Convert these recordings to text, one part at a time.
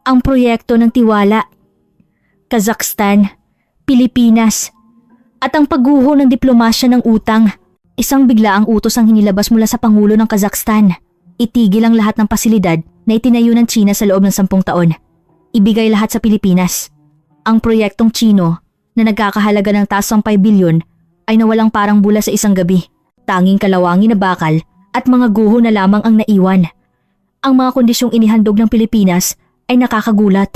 Ang proyekto ng tiwala, Kazakhstan, Pilipinas, at ang pagguho ng diplomasya ng utang. Isang biglaang utos ang hinilabas mula sa Pangulo ng Kazakhstan. Itigil ang lahat ng pasilidad na itinayo ng China sa loob ng 10 taon. Ibigay lahat sa Pilipinas. Ang proyektong Chino na nagkakahalaga ng tasang 5 bilyon ay nawalang parang bula sa isang gabi. Tanging kalawangin na bakal at mga guho na lamang ang naiwan. Ang mga kondisyong inihandog ng Pilipinas ay nakakagulat.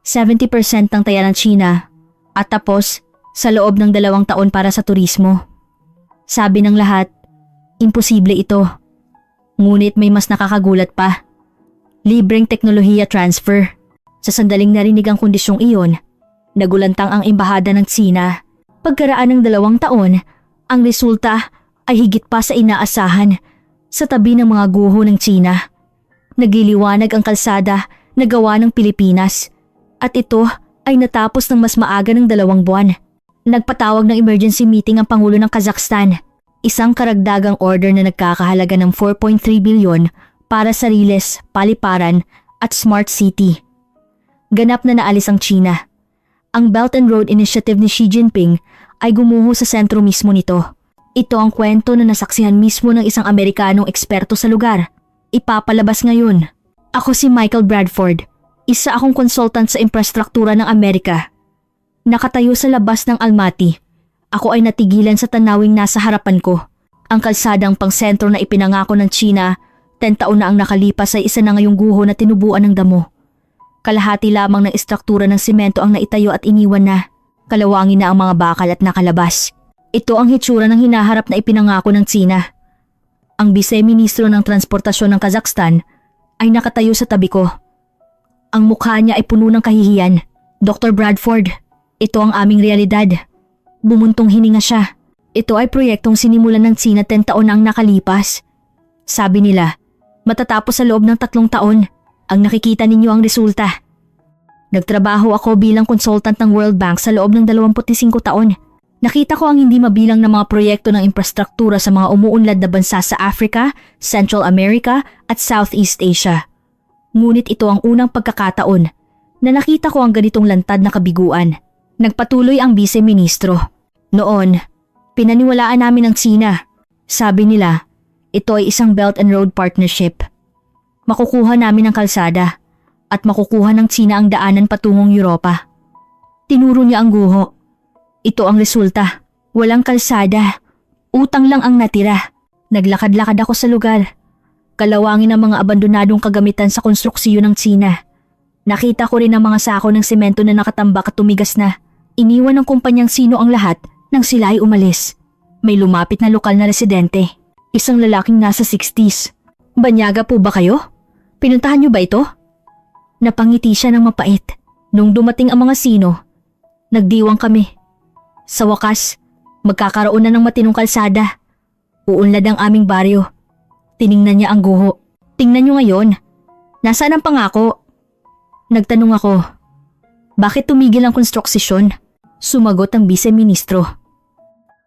70% ng taya ng China at tapos sa loob ng 2 taon para sa turismo. Sabi ng lahat, imposible ito. Ngunit may mas nakakagulat pa. Libreng teknolohiya transfer. Sa sandaling narinig ang kondisyong iyon, nagulantang ang embahada ng China. Pagkaraan ng 2 taon, ang resulta ay higit pa sa inaasahan. Sa tabi ng mga guho ng China, nagiliwanag ang kalsada na gawa ng Pilipinas. At ito ay natapos ng mas maaga ng 2 buwan. Nagpatawag ng emergency meeting ang Pangulo ng Kazakhstan. Isang karagdagang order na nagkakahalaga ng 4.3 bilyon para sa Riles, Paliparan at Smart City. Ganap na naalis ang China. Ang Belt and Road Initiative ni Xi Jinping ay gumuho sa sentro mismo nito. Ito ang kwento na nasaksihan mismo ng isang Amerikanong eksperto sa lugar. Ipapalabas ngayon. Ako si Michael Bradford. Isa akong consultant sa infrastruktura ng Amerika. Nakatayo sa labas ng Almaty. Ako ay natigilan sa tanawing nasa harapan ko. Ang kalsadang pangsentro na ipinangako ng China, 10 taon na ang nakalipas ay isa na ngayong guho na tinubuan ng damo. Kalahati lamang ng istruktura ng simento ang naitayo at iniwan na. Kalawangin na ang mga bakal at nakalabas. Ito ang hitsura ng hinaharap na ipinangako ng China. Ang Vice-Ministro ng Transportasyon ng Kazakhstan ay nakatayo sa tabi ko. Ang mukha niya ay puno ng kahihiyan. Dr. Bradford, ito ang aming realidad. Bumuntong hininga siya. Ito ay proyektong sinimulan ng China 10 taon na ang nakalipas. Sabi nila, matatapos sa loob ng 3 taon. Ang nakikita ninyo ang resulta. Nagtrabaho ako bilang consultant ng World Bank sa loob ng 25 taon. Nakita ko ang hindi mabilang na mga proyekto ng infrastruktura sa mga umuunlad na bansa sa Africa, Central America at Southeast Asia. Ngunit ito ang unang pagkakataon na nakita ko ang ganitong lantad na kabiguan. Nagpatuloy ang Vice-Ministro. Noon, pinaniwalaan namin ang China. Sabi nila, ito ay isang Belt and Road Partnership. Makukuha namin ang kalsada at makukuha ng China ang daanan patungong Europa. Tinuro niya ang guho. Ito ang resulta. Walang kalsada. Utang lang ang natira. Naglakad-lakad ako sa lugar. Kalawangin ang mga abandonadong kagamitan sa konstruksiyon ng China. Nakita ko rin ang mga sako ng semento na nakatambak at tumigas na. Iniwan ng kumpanyang Sino ang lahat nang sila ay umalis. May lumapit na lokal na residente. Isang lalaking nasa 60s. Banyaga po ba kayo? Pinuntahan niyo ba ito? Napangiti siya ng mapait. Nung dumating ang mga Sino, nagdiwang kami. Sa wakas, magkakaroon na ng matinong kalsada. Uunlad ang aming baryo. Tiningnan niya ang guho. Tingnan niyo ngayon. Nasaan ang pangako? Nagtanong ako. Bakit tumigil ang konstruksyon? Sumagot ang Vice-Ministro.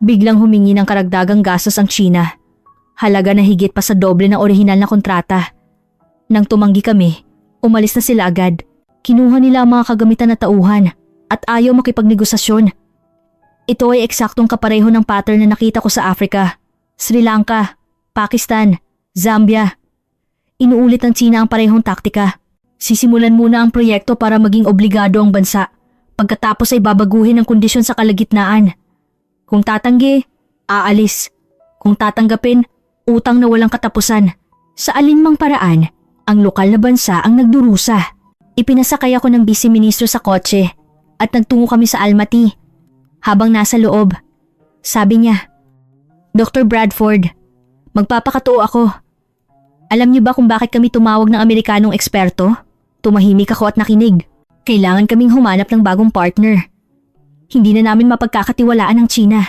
Biglang humingi ng karagdagang gastos ang China. Halaga na higit pa sa doble ng orihinal na kontrata. Nang tumanggi kami, umalis na sila agad. Kinuha nila ang mga kagamitan na tauhan at ayaw makipagnegosasyon. Ito ay eksaktong kapareho ng pattern na nakita ko sa Africa, Sri Lanka, Pakistan, Zambia. Inuulit ng China ang parehong taktika. Sisimulan muna ang proyekto para maging obligado ang bansa. Pagkatapos ay babaguhin ang kondisyon sa kalagitnaan. Kung tatanggi, aalis. Kung tatanggapin, utang na walang katapusan. Sa alinmang paraan, ang lokal na bansa ang nagdurusa. Ipinasakay ako ng Vice-Ministro sa kotse at nagtungo kami sa Almaty. Habang nasa loob, sabi niya, Dr. Bradford, magpapakatoo ako. Alam niyo ba kung bakit kami tumawag ng Amerikanong eksperto? Tumahimik ako at nakinig. Kailangan kaming humanap ng bagong partner. Hindi na namin mapagkakatiwalaan ang China.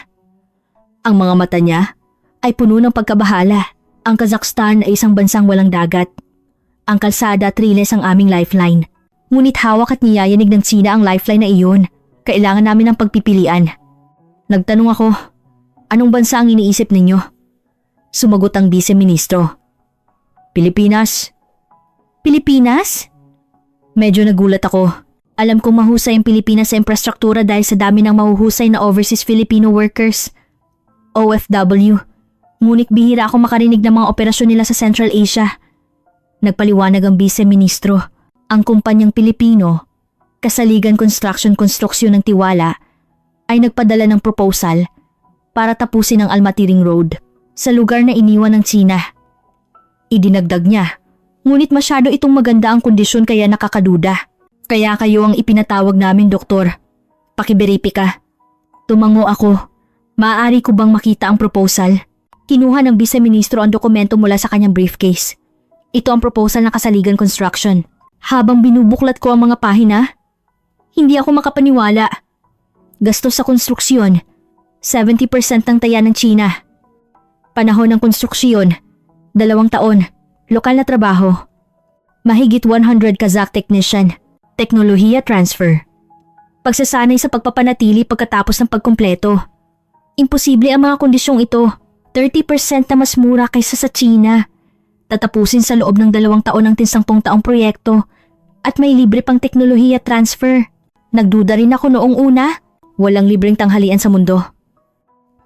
Ang mga mata niya ay puno ng pagkabahala. Ang Kazakhstan ay isang bansang walang dagat. Ang kalsada at riles ang aming lifeline. Ngunit hawak at niyayanig ng China ang lifeline na iyon. Kailangan namin ng pagpipilian. Nagtanong ako, anong bansa ang iniisip ninyo? Sumagot ang Vice-Ministro. Pilipinas. Pilipinas? Medyo nagulat ako. Alam kong mahusay ang Pilipinas sa infrastruktura dahil sa dami ng mahuhusay na overseas Filipino workers. OFW. Ngunit bihira ako makarinig ng mga operasyon nila sa Central Asia. Nagpaliwanag ang Vice-Ministro. Ang kumpanyang Pilipino, Kasaligan Construction ng Tiwala, ay nagpadala ng proposal para tapusin ang Almaty Ring Road sa lugar na iniwan ng China. Idinagdag niya, ngunit masyado itong maganda ang kondisyon kaya nakakaduda. Kaya kayo ang ipinatawag namin, Doktor. Pakiberipika. Tumango ako. Maaari ko bang makita ang proposal? Kinuha ng Vice-Ministro ang dokumento mula sa kanyang briefcase. Ito ang proposal ng Kasaligan Construction. Habang binubuklat ko ang mga pahina, hindi ako makapaniwala. Gastos sa konstruksyon, 70% ng taya ng China. Panahon ng konstruksyon, 2 taon. Lokal na trabaho. Mahigit 100 Kazakh technician. Teknolohiya transfer. Pagsasanay sa pagpapanatili pagkatapos ng pagkumpleto. Imposible ang mga kondisyong ito. 30% na mas mura kaysa sa China. Tatapusin sa loob ng 2 taon ang 10 taong proyekto at may libre pang teknolohiya transfer. Nagduda rin ako noong una. Walang libreng tanghalian sa mundo.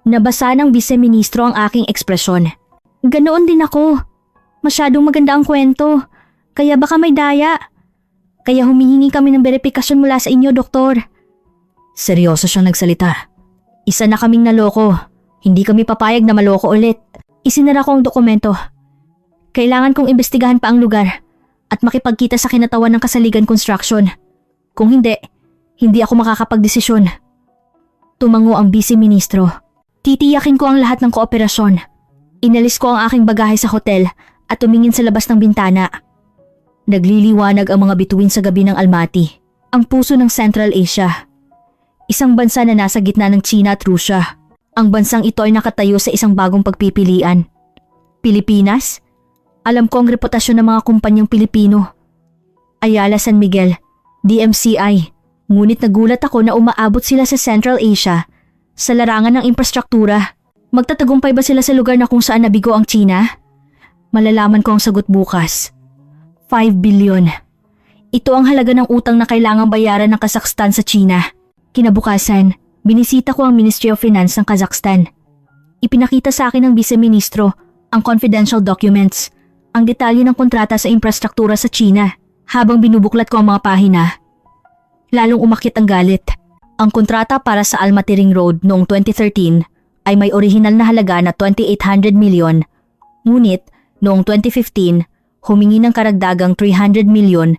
Nabasa ng Vice-Ministro ang aking ekspresyon. Ganoon din ako. Masyadong maganda ang kwento. Kaya baka may daya. Kaya humihingi kami ng beripikasyon mula sa inyo, Doktor. Seryoso siyang nagsalita. Isa na kaming naloko. Hindi kami papayag na maloko ulit. Isinara ko ang dokumento. Kailangan kong imbestigahan pa ang lugar at makipagkita sa kinatawan ng Kasaligan Construction. Kung hindi, hindi ako makakapagdesisyon. Tumango ang Vice-Ministro. Titiyakin ko ang lahat ng kooperasyon. Inalis ko ang aking bagahe sa hotel at tumingin sa labas ng bintana. Nagliliwanag ang mga bituin sa gabi ng Almaty, ang puso ng Central Asia. Isang bansa na nasa gitna ng China at Russia. Ang bansang ito ay nakatayo sa isang bagong pagpipilian. Pilipinas? Alam ko ang reputasyon ng mga kumpanyang Pilipino. Ayala San Miguel, DMCI. Ngunit nagulat ako na umaabot sila sa Central Asia sa larangan ng infrastruktura. Magtatagumpay ba sila sa lugar na kung saan nabigo ang China? Malalaman ko ang sagot bukas. 5 billion. Ito ang halaga ng utang na kailangang bayaran ng Kazakhstan sa China. Kinabukasan, binisita ko ang Ministry of Finance ng Kazakhstan. Ipinakita sa akin ng Vice-Ministro ang confidential documents, ang detalye ng kontrata sa infrastruktura sa China. Habang binubuklat ko ang mga pahina, lalong umakyat ang galit. Ang kontrata para sa Almaty Ring Road noong 2013 ay may orihinal na halaga na 2,800 million. Ngunit noong 2015, humingi ng karagdagang 300 million.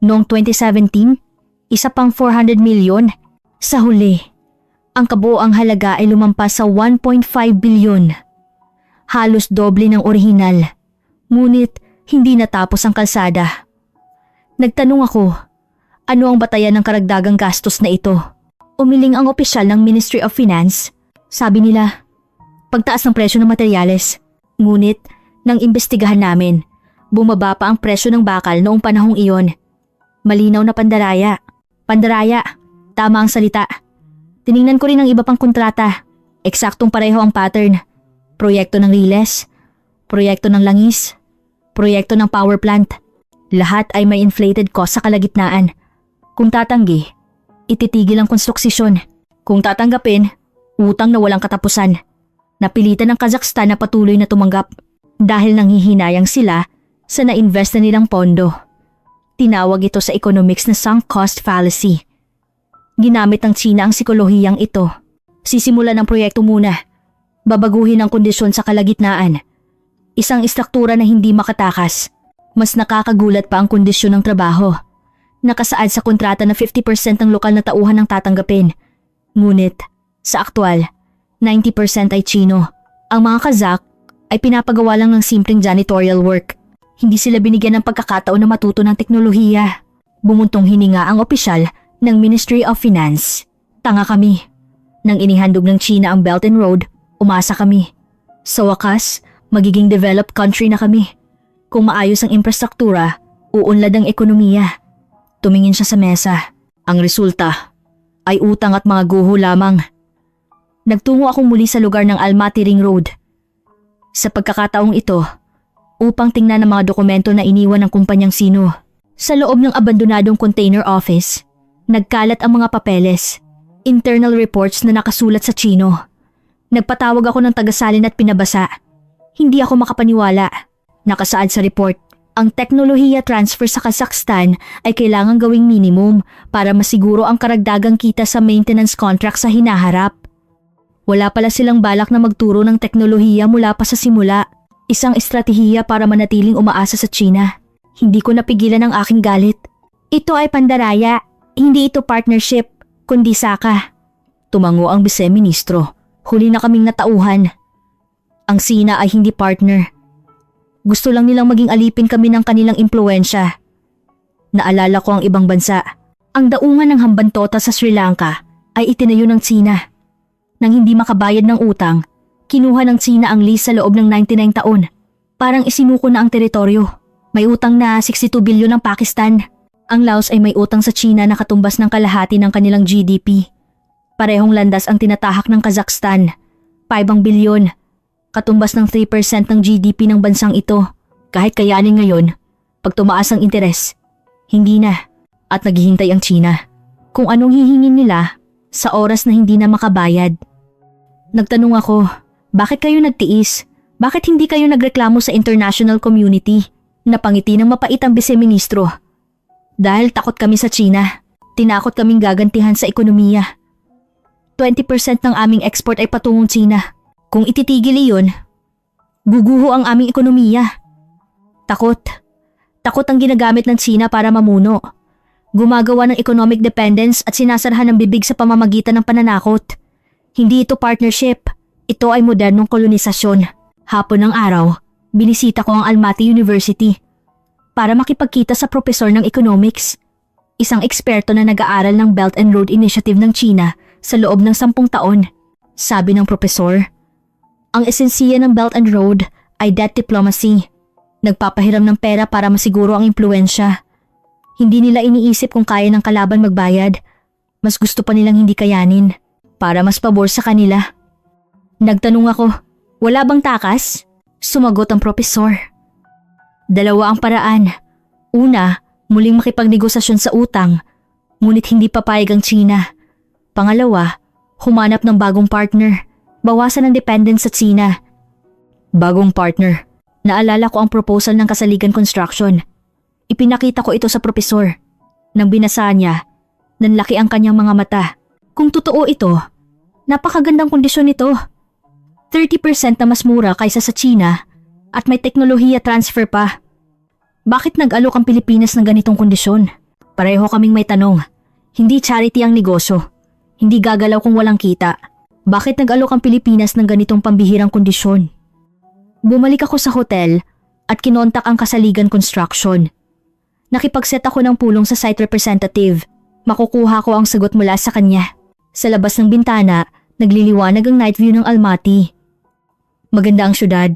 Noong 2017, isa pang 400 million. Sa huli, ang kabuoang halaga ay lumampas sa 1.5 billion. Halos doble ng orihinal. Ngunit hindi natapos ang kalsada. Nagtanong ako, ano ang batayan ng karagdagang gastos na ito? Umiling ang opisyal ng Ministry of Finance. Sabi nila, pagtaas ng presyo ng materyales. Ngunit, nang imbestigahan namin, bumaba pa ang presyo ng bakal noong panahong iyon. Malinaw na pandaraya. Pandaraya, tama ang salita. Tiningnan ko rin ang iba pang kontrata. Eksaktong pareho ang pattern. Proyekto ng Riles, proyekto ng Langis, proyekto ng power plant. Lahat ay may inflated cost sa kalagitnaan. Kung tatanggi, ititigil ang konstruksyon. Kung tatanggapin, utang na walang katapusan. Napilitan ng Kazakhstan na patuloy na tumanggap dahil nanghihinayang sila sa na-invest na nilang pondo. Tinawag ito sa economics na sunk cost fallacy. Ginamit ng China ang psikolohiyang ito. Sisimulan ang proyekto muna. Babaguhin ang kondisyon sa kalagitnaan. Isang istruktura na hindi makatakas. Mas nakakagulat pa ang kondisyon ng trabaho. Nakasaad sa kontrata na 50% ng lokal na tauhan ang tatanggapin. Ngunit, sa aktwal, 90% ay Chino. Ang mga Kazakh ay pinapagawa lang ng simpleng janitorial work. Hindi sila binigyan ng pagkakataon na matuto ng teknolohiya. Bumuntong hininga ang opisyal ng Ministry of Finance. Tanga kami. Nang inihandog ng China ang Belt and Road, umasa kami. Sa wakas, magiging developed country na kami. Kung maayos ang infrastruktura, uunlad ang ekonomiya. Tumingin siya sa mesa. Ang resulta ay utang at mga guho lamang. Nagtungo akong muli sa lugar ng Almaty Ring Road. Sa pagkakataong ito, upang tingnan ang mga dokumento na iniwan ng kumpanyang Sino. Sa loob ng abandonadong container office, nagkalat ang mga papeles, internal reports na nakasulat sa Chino. Nagpatawag ako ng tagasalin at pinabasa. Hindi ako makapaniwala. Nakasaad sa report, ang teknolohiya transfer sa Kazakhstan ay kailangang gawing minimum para masiguro ang karagdagang kita sa maintenance contract sa hinaharap. Wala pala silang balak na magturo ng teknolohiya mula pa sa simula. Isang estratehiya para manatiling umaasa sa China. Hindi ko napigilan ang aking galit. Ito ay pandaraya, hindi ito partnership, kundi saka. Tumango ang vice-ministro. Huli na kaming natauhan. Ang Sina ay hindi partner. Gusto lang nilang maging alipin kami ng kanilang impluensya. Naalala ko ang ibang bansa. Ang daungan ng Hambantota sa Sri Lanka ay itinayo ng Sina. Nang hindi makabayad ng utang, kinuha ng Sina ang lease sa loob ng 99 taon. Parang isinuko na ang teritoryo. May utang na 62 bilyon ng Pakistan. Ang Laos ay may utang sa China na katumbas ng kalahati ng kanilang GDP. Parehong landas ang tinatahak ng Kazakhstan. 5 bilyon. Katumbas ng 3% ng GDP ng bansang ito. Kahit kayanin ngayon, pag tumaas ang interes, hindi na. At naghihintay ang China. Kung anong hihingin nila sa oras na hindi na makabayad. Nagtanong ako, bakit kayo nagtiis? Bakit hindi kayo nagreklamo sa international community? Napangiti ng mapait ang vice-ministro. Dahil takot kami sa China. Tinakot kaming gagantihan sa ekonomiya. 20% ng aming export ay patungong China. Kung ititigil iyon, guguho ang aming ekonomiya. Takot. Takot ang ginagamit ng China para mamuno. Gumagawa ng economic dependence at sinasarahan ng bibig sa pamamagitan ng pananakot. Hindi ito partnership. Ito ay modernong kolonisasyon. Hapon ng araw, binisita ko ang Almaty University para makipagkita sa propesor ng economics. Isang eksperto na nag-aaral ng Belt and Road Initiative ng China sa loob ng 10 taon. Sabi ng propesor, ang esensiya ng Belt and Road ay debt diplomacy. Nagpapahiram ng pera para masiguro ang impluensya. Hindi nila iniisip kung kaya ng kalaban magbayad. Mas gusto pa nilang hindi kayanin para mas pabor sa kanila. Nagtanong ako, wala bang takas? Sumagot ang propesor. 2 ang paraan. Una, muling makipagnegosasyon sa utang, ngunit hindi papayag ang China. Pangalawa, humanap ng bagong partner. Bawasan ang dependence sa China. Bagong partner. Naalala ko ang proposal ng Kasaligan Construction. Ipinakita ko ito sa propesor. Nang binasa niya, nanlaki ang kanyang mga mata. Kung totoo ito, napakagandang kondisyon nito. 30% na mas mura kaysa sa China at may teknolohiya transfer pa. Bakit nag-alok ang Pilipinas ng ganitong kondisyon? Pareho kaming may tanong. Hindi charity ang negosyo. Hindi gagalaw kung walang kita. Bakit nag-alok ang Pilipinas ng ganitong pambihirang kondisyon? Bumalik ako sa hotel at kinontak ang Kasaligan Construction. Nakipagset ako ng pulong sa site representative. Makukuha ko ang sagot mula sa kanya. Sa labas ng bintana, nagliliwanag ang night view ng Almaty. Maganda ang syudad.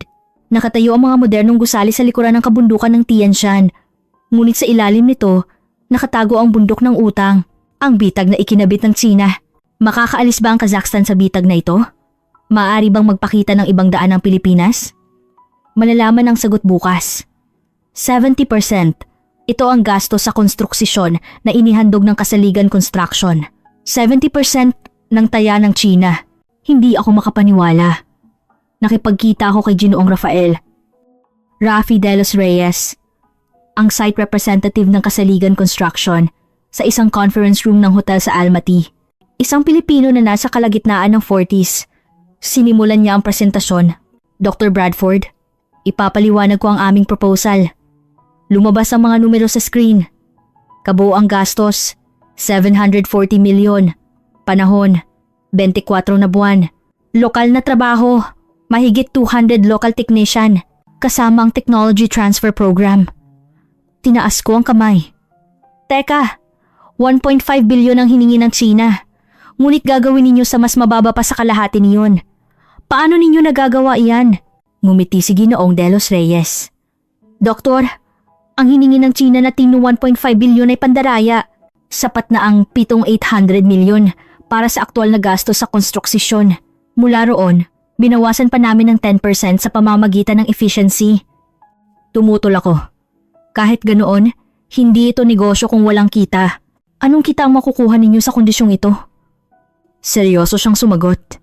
Nakatayo ang mga modernong gusali sa likuran ng kabundukan ng Tian Shan. Ngunit sa ilalim nito, nakatago ang bundok ng utang, ang bitag na ikinabit ng China. Makakaalis ba ang Kazakhstan sa bitag na ito? Maaari bang magpakita ng ibang daan ng Pilipinas? Malalaman ang sagot bukas. 70%. Ito ang gasto sa konstruksisyon na inihandog ng Kasaligan Construction. 70% ng taya ng China. Hindi ako makapaniwala. Nakipagkita ako kay Ginoong Rafael. Rafi de los Reyes, ang site representative ng Kasaligan Construction, sa isang conference room ng hotel sa Almaty. Isang Pilipino na nasa kalagitnaan ng 40s. Sinimulan niya ang presentasyon. Dr. Bradford, ipapaliwanag ko ang aming proposal. Lumabas ang mga numero sa screen. Kabuo ang gastos, 740 milyon. Panahon, 24 na buwan. Lokal na trabaho, mahigit 200 local technician, kasama ang technology transfer program. Tinaas ko ang kamay. Teka, 1.5 bilyon ang hiningi ng China. Ngunit gagawin ninyo sa mas mababa pa sa kalahati niyon. Paano ninyo nagagawa iyan? Ngumiti si Ginoong de los Reyes. Doktor, ang hiningi ng China na tino 1.5 bilyon ay pandaraya. Sapat na ang 7,800 milyon para sa aktual na gasto sa konstruksisyon. Mula roon, binawasan pa namin ng 10% sa pamamagitan ng efficiency. Tumutol ako. Kahit ganoon, Hindi ito negosyo kung walang kita. Anong kita ang makukuha ninyo sa kondisyong ito? Seryoso siyang sumagot.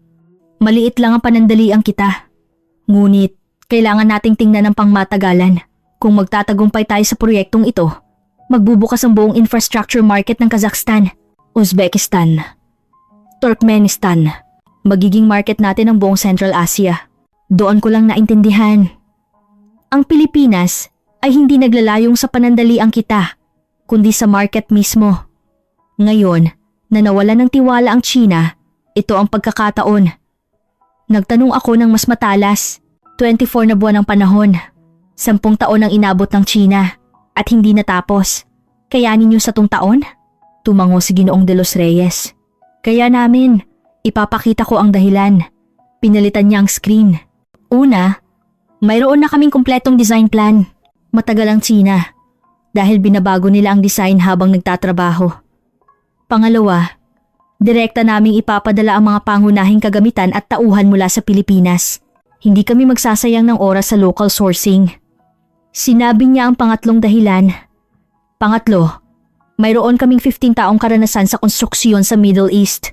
Maliit lang ang panandaliang kita. Ngunit, kailangan nating tingnan ng pangmatagalan. Kung magtatagumpay tayo sa proyektong ito, magbubukas ang buong infrastructure market ng Kazakhstan, Uzbekistan, Turkmenistan. Magiging market natin ang buong Central Asia. Doon ko lang naintindihan. Ang Pilipinas ay hindi naglalayong sa panandaliang kita, kundi sa market mismo. Ngayon, na nawalan ng tiwala ang China, ito ang pagkakataon. Nagtanong ako ng mas matalas. 24 na buwan ang panahon. 10 taon ang inabot ng China at hindi natapos. Kayanin niyo sa 'tong taon? Tumango si Ginoong De Los Reyes. Kaya namin, ipapakita ko ang dahilan. Pinalitan niya ang screen. Una, mayroon na kaming kumpletong design plan. Matagal ang China dahil binabago nila ang design habang nagtatrabaho. Pangalawa, direkta naming ipapadala ang mga pangunahing kagamitan at tauhan mula sa Pilipinas. Hindi kami magsasayang ng oras sa local sourcing. Sinabi niya ang pangatlong dahilan. Pangatlo, mayroon kaming 15 taong karanasan sa konstruksyon sa Middle East.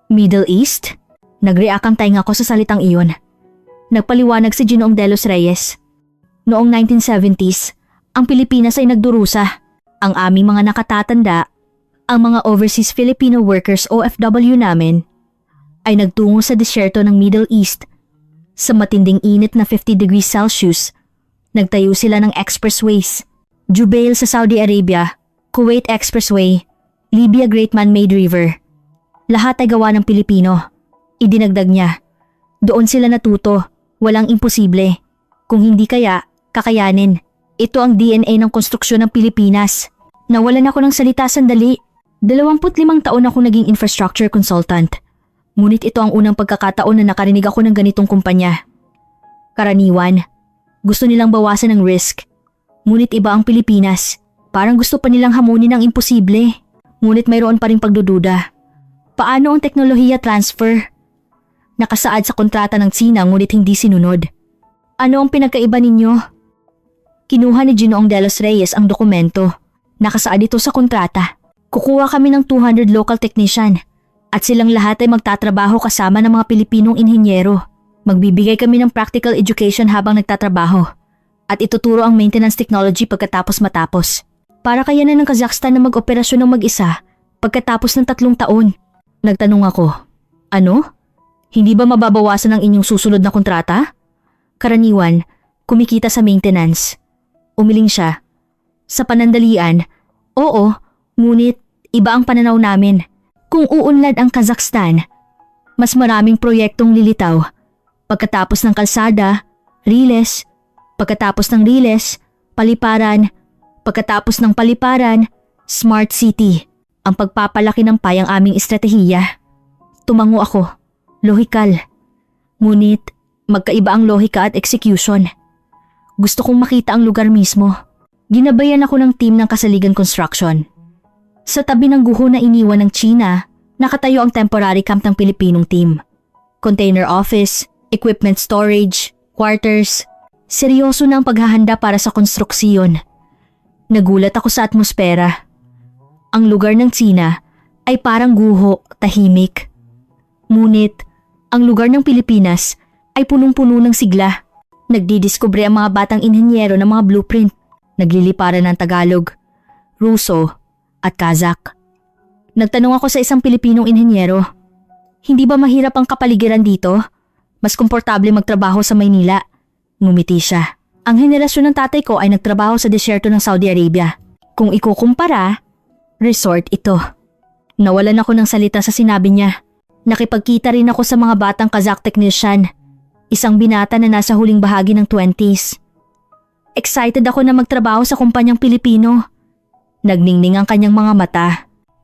Middle East? Nag-react ang tainga ko sa salitang iyon. Nagpaliwanag si Ginoong De Los Reyes. Noong 1970s, ang Pilipinas ay nagdurusa. Ang aming mga nakatatanda, ang mga overseas Filipino workers OFW namin, ay nagtungo sa disyerto ng Middle East. Sa matinding init na 50 degrees Celsius, nagtayo sila ng expressways. Jubail sa Saudi Arabia, Kuwait Expressway, Libya Great Man-Made River. Lahat ay gawa ng Pilipino. Idinagdag niya. Doon sila natuto, walang imposible. Kung hindi kaya, kakayanin. Ito ang DNA ng konstruksyon ng Pilipinas. Nawalan ako ng salita sandali. 25 taon ako naging infrastructure consultant. Ngunit ito ang unang pagkakataon na nakarinig ako ng ganitong kumpanya. Karaniwan, gusto nilang bawasan ng risk. Ngunit iba ang Pilipinas. Parang gusto pa nilang hamunin ang imposible. Ngunit mayroon pa ring pagdududa. Paano ang teknolohiya transfer? Nakasaad sa kontrata ng China ngunit hindi sinunod. Ano ang pinagkaiba ninyo? Kinuha ni Ginoong De Los Reyes ang dokumento. Nakasaad ito sa kontrata. Kukuha kami ng 200 local technician at silang lahat ay magtatrabaho kasama ng mga Pilipinong inhinyero. Magbibigay kami ng practical education habang nagtatrabaho at ituturo ang maintenance technology pagkatapos matapos. Para kayanan ng Kazakhstan na mag-operasyon ng mag-isa pagkatapos ng 3 taon. Nagtanong ako, ano? Hindi ba mababawasan ang inyong susunod na kontrata? Karaniwan, kumikita sa maintenance. Umiling siya. Sa panandalian, oo, ngunit iba ang pananaw namin. Kung uunlad ang Kazakhstan, mas maraming proyektong lilitaw. Pagkatapos ng kalsada, riles. Pagkatapos ng riles, paliparan. Pagkatapos ng paliparan, smart city. Ang pagpapalaki ng payang aming estratehiya. Tumango ako. Lohikal. Ngunit, magkaiba ang lohika at execution. Gusto kong makita ang lugar mismo. Ginabayan ako ng team ng Kasaligan Construction. Sa tabi ng guho na iniwan ng China, nakatayo ang temporary camp ng Pilipinong team. Container office, equipment storage, quarters. Seryoso na ang paghahanda para sa konstruksiyon. Nagulat ako sa atmosfera. Ang lugar ng China ay parang guho, tahimik. Ngunit, ang lugar ng Pilipinas ay punong-puno ng sigla. Nagdidiskubre ang mga batang inhinyero ng mga blueprint. Nagliliparan ng Tagalog, Ruso at Kazakh. Nagtanong ako sa isang Pilipinong inhinyero, hindi ba mahirap ang kapaligiran dito? Mas komportable magtrabaho sa Maynila. Ngumiti siya. Ang henerasyon ng tatay ko ay nagtrabaho sa disyerto ng Saudi Arabia. Kung ikukumpara, resort ito. Nawalan ako ng salita sa sinabi niya. Nakipagkita rin ako sa mga batang Kazakh technician. Isang binata na nasa huling bahagi ng 20s. Excited ako na magtrabaho sa kumpanyang Pilipino. Nagningning ang kanyang mga mata.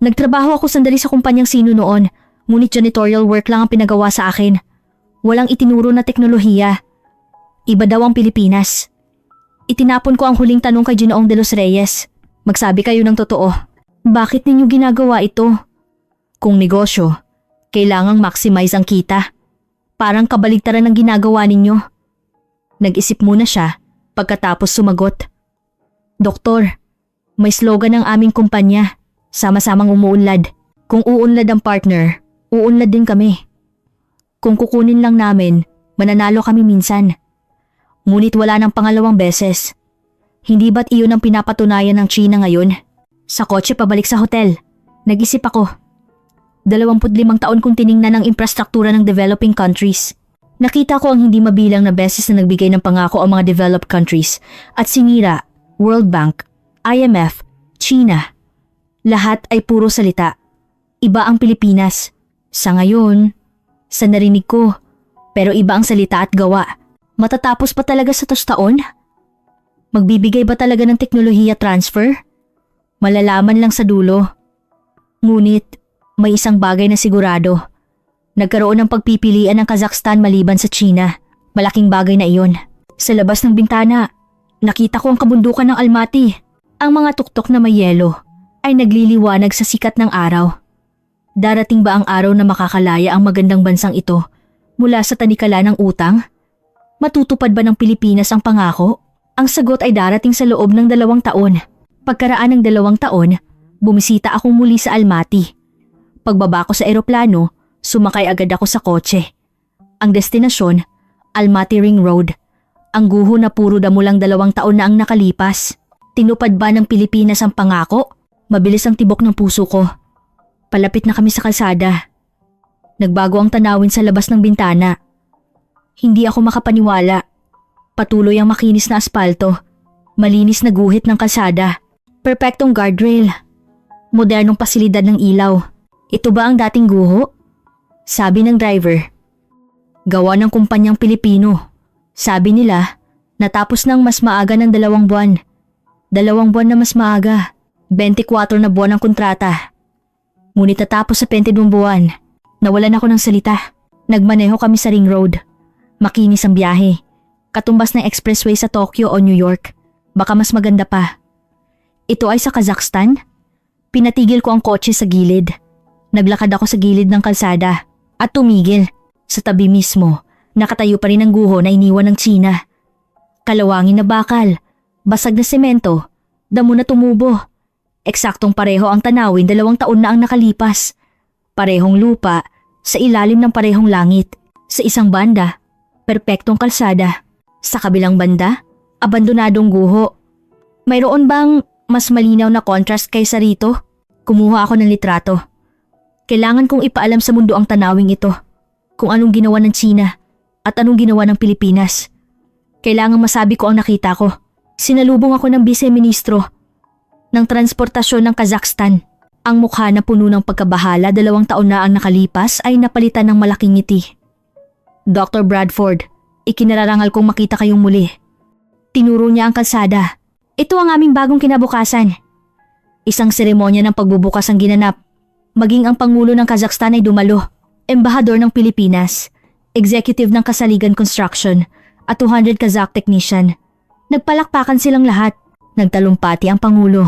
Nagtrabaho ako sandali sa kumpanyang sino noon, ngunit janitorial work lang ang pinagawa sa akin. Walang itinuro na teknolohiya. Iba daw ang Pilipinas. Itinapon ko ang huling tanong kay Ginoong De Los Reyes. Magsabi kayo ng totoo. Bakit ninyo ginagawa ito? Kung negosyo, kailangang maximize ang kita. Parang kabaligtaran ng ginagawa ninyo. Nag-isip muna siya pagkatapos sumagot. Doktor, May slogan ng aming kumpanya, sama-samang umuunlad. Kung uunlad ang partner, uunlad din kami. Kung kukunin lang namin, mananalo kami minsan. Ngunit wala ng pangalawang beses. Hindi ba't iyon ang pinapatunayan ng China ngayon? Sa kotse pabalik sa hotel, nag-isip ako. 25 taon kong tiningnan ang infrastruktura ng developing countries. Nakita ko ang hindi mabilang na beses na nagbigay ng pangako ang mga developed countries at sinira, World Bank, IMF, China. Lahat ay puro salita. Iba ang Pilipinas. Sa ngayon, sa narinig ko, pero iba ang salita at gawa. Matatapos pa talaga sa taon? Magbibigay ba talaga ng teknolohiya transfer? Malalaman lang sa dulo. Ngunit, may isang bagay na sigurado. Nagkaroon ng pagpipilian ng Kazakhstan maliban sa China. Malaking bagay na iyon. Sa labas ng bintana, nakita ko ang kabundukan ng Almaty. Ang mga tuktok na may yelo ay nagliliwanag sa sikat ng araw. Darating ba ang araw na makakalaya ang magandang bansang ito mula sa tanikala ng utang? Matutupad ba ng Pilipinas ang pangako? Ang sagot ay darating sa loob ng 2 taon. Pagkaraan ng 2 taon, bumisita ako muli sa Almaty. Pagbaba ko sa eroplano, sumakay agad ako sa kotse. Ang destinasyon, Almaty Ring Road. Ang guho na puro damo lang 2 taon na ang nakalipas. Tinupad ba ng Pilipinas ang pangako? Mabilis ang tibok ng puso ko. Palapit na kami sa kalsada. Nagbago ang tanawin sa labas ng bintana. Hindi ako makapaniwala. Patuloy ang makinis na aspalto. Malinis na guhit ng kalsada. Perpektong guardrail. Modernong pasilidad ng ilaw. Ito ba ang dating guho? Sabi ng driver. Gawa ng kumpanyang Pilipino. Sabi nila, natapos ng mas maaga ng 2 buwan. 2 buwan na mas maaga. 24 na buwan ang kontrata. Ngunit natapos sa 22 buwan. Nawalan ako ng salita. Nagmaneho kami sa Ring Road. Makinis ang biyahe. Katumbas ng expressway sa Tokyo o New York. Baka mas maganda pa. Ito ay sa Kazakhstan? Pinatigil ko ang kotse sa gilid. Naglakad ako sa gilid ng kalsada at tumigil. Sa tabi mismo, nakatayo pa rin ang guho na iniwan ng China. Kalawangin na bakal, basag na semento, damo na tumubo. Eksaktong pareho ang tanawin 2 taon na ang nakalipas. Parehong lupa sa ilalim ng parehong langit. Sa isang banda, perpektong kalsada. Sa kabilang banda, abandonadong guho. Mayroon bang mas malinaw na contrast kaysa rito? Kumuha ako ng litrato. Kailangan kong ipaalam sa mundo ang tanawing ito. Kung anong ginawa ng China at anong ginawa ng Pilipinas. Kailangan masabi ko ang nakita ko. Sinalubong ako ng Vice-Ministro ng Transportasyon ng Kazakhstan. Ang mukha na puno ng pagkabahala 2 taon na ang nakalipas ay napalitan ng malaking ngiti. Dr. Bradford, ikinararangal kong makita kayong muli. Tinuro niya ang kalsada. Ito ang aming bagong kinabukasan. Isang seremonya ng pagbubukas ang ginanap. Maging ang Pangulo ng Kazakhstan ay dumalo. Embahador ng Pilipinas, Executive ng Kasaligan Construction at 200 Kazakh technician. Nagpalakpakan silang lahat. Nagtalumpati ang Pangulo.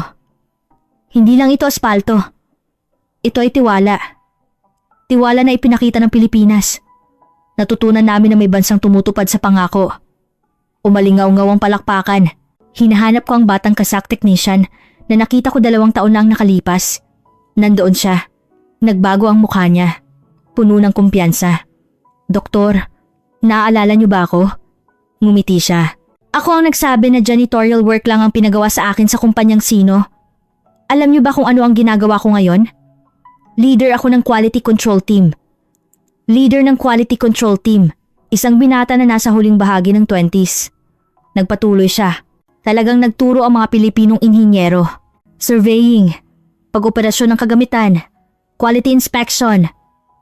Hindi lang ito aspalto. Ito ay tiwala. Tiwala na ipinakita ng Pilipinas. Natutunan namin na may bansang tumutupad sa pangako. Umalingaw-ngaw ang palakpakan. Hinahanap ko ang batang Kazakh technician na nakita ko 2 taon na ang nakalipas. Nandoon siya. Nagbago ang mukha niya. Puno ng kumpiyansa. Doktor, naaalala niyo ba ako? Ngumiti siya. Ako ang nagsabi na janitorial work lang ang pinagawa sa akin sa kumpanyang Sino. Alam niyo ba kung ano ang ginagawa ko ngayon? Leader ako ng quality control team. Leader ng quality control team. Isang binata na nasa huling bahagi ng 20s. Nagpatuloy siya. Talagang nagturo ang mga Pilipinong inhinyero. Surveying, pag-operasyon ng kagamitan, quality inspection.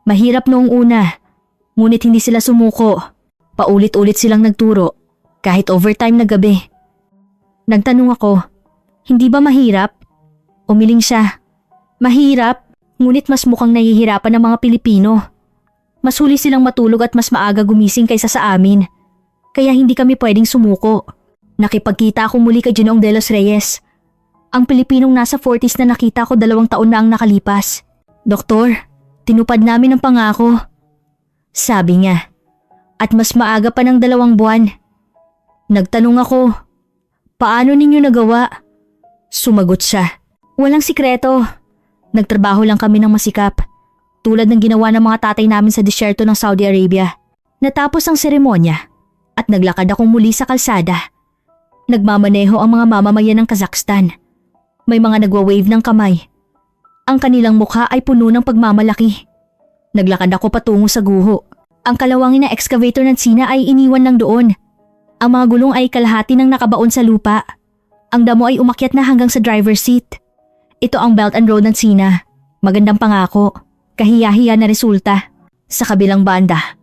Mahirap noong una, ngunit hindi sila sumuko. Paulit-ulit silang nagturo, kahit overtime na gabi. Nagtanong ako, hindi ba mahirap? Umiling siya. Mahirap, ngunit mas mukhang nahihirapan ng mga Pilipino. Mas huli silang matulog at mas maaga gumising kaysa sa amin. Kaya hindi kami pwedeng sumuko. Nakipagkita ako muli kay Ginoong De Los Reyes. Ang Pilipinong nasa 40s na nakita ko 2 taon na ang nakalipas. Doktor, tinupad namin ang pangako. Sabi niya. At mas maaga pa ng 2 buwan. Nagtanong ako, paano ninyo nagawa? Sumagot siya. Walang sikreto. Nagtrabaho lang kami ng masikap. Tulad ng ginawa ng mga tatay namin sa disyerto ng Saudi Arabia. Natapos ang seremonya at naglakad akong muli sa kalsada. Nagmamaneho ang mga mamamayan ng Kazakhstan. May mga nagwa-wave ng kamay. Ang kanilang mukha ay puno ng pagmamalaki. Naglakad ako patungo sa guho. Ang kalawangin na excavator ng Tsina ay iniwan lang doon. Ang mga gulong ay kalahati ng nakabaon sa lupa. Ang damo ay umakyat na hanggang sa driver's seat. Ito ang Belt and Road ng Tsina. Magandang pangako. Kahiya-hiya na resulta. Sa kabilang banda,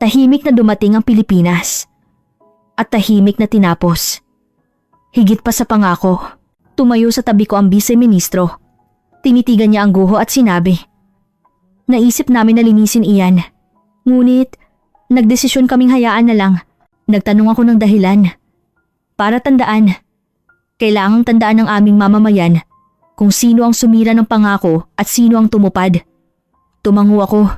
tahimik na dumating ang Pilipinas. At tahimik na tinapos. Higit pa sa pangako, tumayo sa tabi ko ang vice-ministro. Tinitigan niya ang guho at sinabi, naisip namin na linisin iyan. Ngunit, nagdesisyon kaming hayaan na lang. Nagtanong ako ng dahilan. Para tandaan, kailangang tandaan ng aming mamamayan kung sino ang sumira ng pangako at sino ang tumupad. Tumango ako.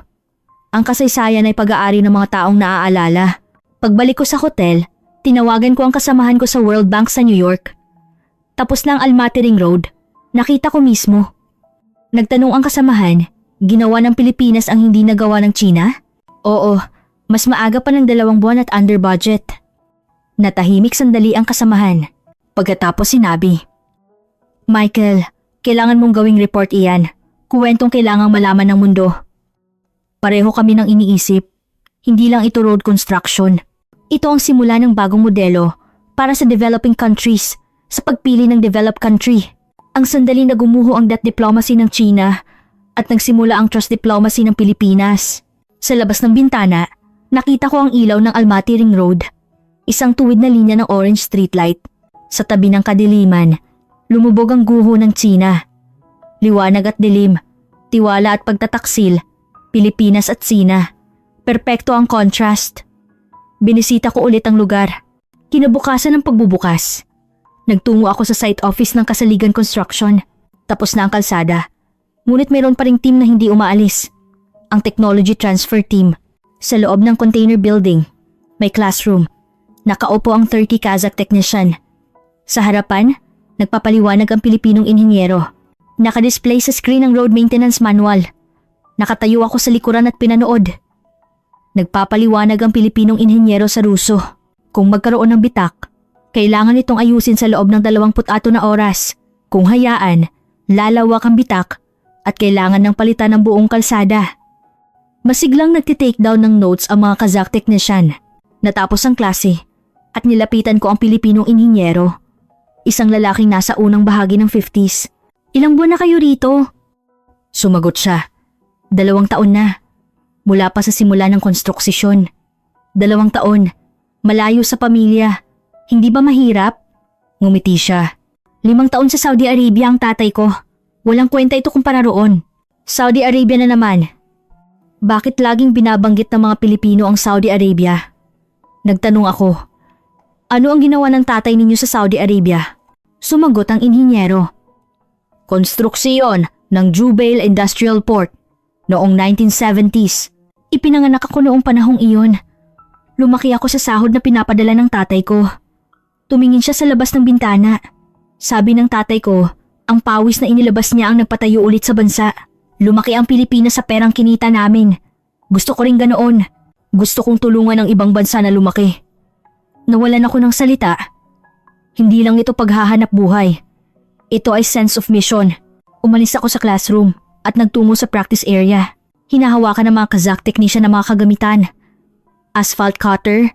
Ang kasaysayan ay pag-aari ng mga taong naaalala. Pagbalik ko sa hotel, tinawagan ko ang kasamahan ko sa World Bank sa New York. Tapos na ang Almaty Ring Road. Nakita ko mismo. Nagtanong ang kasamahan, ginawa ng Pilipinas ang hindi nagawa ng China? Oo, mas maaga pa ng 2 buwan at under budget. Natahimik sandali ang kasamahan. Pagkatapos sinabi, Michael, kailangan mong gawing report iyan. Kuwentong kailangang malaman ng mundo. Pareho kami ng iniisip. Hindi lang ito road construction. Ito ang simula ng bagong modelo para sa developing countries sa pagpili ng developed country. Ang sandali na gumuho ang debt diplomacy ng China at nagsimula ang trust diplomacy ng Pilipinas. Sa labas ng bintana, nakita ko ang ilaw ng Almaty Ring Road. Isang tuwid na linya ng orange streetlight. Sa tabi ng kadiliman, lumubog ang guho ng China. Liwanag at dilim, tiwala at pagtataksil, Pilipinas at China. Perpekto ang contrast. Binisita ko ulit ang lugar. Kinabukasan ng pagbubukas. Nagtungo ako sa site office ng Kasaligan Construction. Tapos na ang kalsada. Ngunit mayroon pa ring team na hindi umaalis. Ang Technology Transfer Team. Sa loob ng container building, may classroom. Nakaupo ang 30 Kazakh technician. Sa harapan, nagpapaliwanag ang Pilipinong inhinyero. Nakadisplay sa screen ang road maintenance manual. Nakatayo ako sa likuran at pinanood. Nagpapaliwanag ang Pilipinong inhinyero sa Ruso. Kung magkaroon ng bitak, kailangan itong ayusin sa loob ng 24 na oras. Kung hayaan, lalawak ang bitak at kailangan ng palitan ng buong kalsada. Masiglang nagtitake down ng notes ang mga Kazakh technician. Natapos ang klase at nilapitan ko ang Pilipinong inhinyero. Isang lalaking nasa unang bahagi ng 50s. Ilang buwan na kayo rito? Sumagot siya. 2 taon na. Mula pa sa simula ng konstruksyon. 2 taon. Malayo sa pamilya. Hindi ba mahirap? Ngumiti siya. 5 taon sa Saudi Arabia ang tatay ko. Walang kwenta ito kumpara roon. Saudi Arabia na naman. Bakit laging binabanggit ng mga Pilipino ang Saudi Arabia? Nagtanong ako. Ano ang ginawa ng tatay ninyo sa Saudi Arabia? Sumagot ang inhinyero. Konstruksiyon ng Jubail Industrial Port noong 1970s. Ipinanganak ako noong panahong iyon. Lumaki ako sa sahod na pinapadala ng tatay ko. Tumingin siya sa labas ng bintana. Sabi ng tatay ko, ang pawis na inilabas niya ang nagpatayo ulit sa bansa. Lumaki ang Pilipinas sa perang kinita namin. Gusto ko rin ganoon. Gusto kong tulungan ang ibang bansa na lumaki. Nawalan ako ng salita. Hindi lang ito paghahanap buhay. Ito ay sense of mission. Umalis ako sa classroom at nagtungo sa practice area. Hinahawakan ng mga Kazakh technician ng mga kagamitan. Asphalt cutter,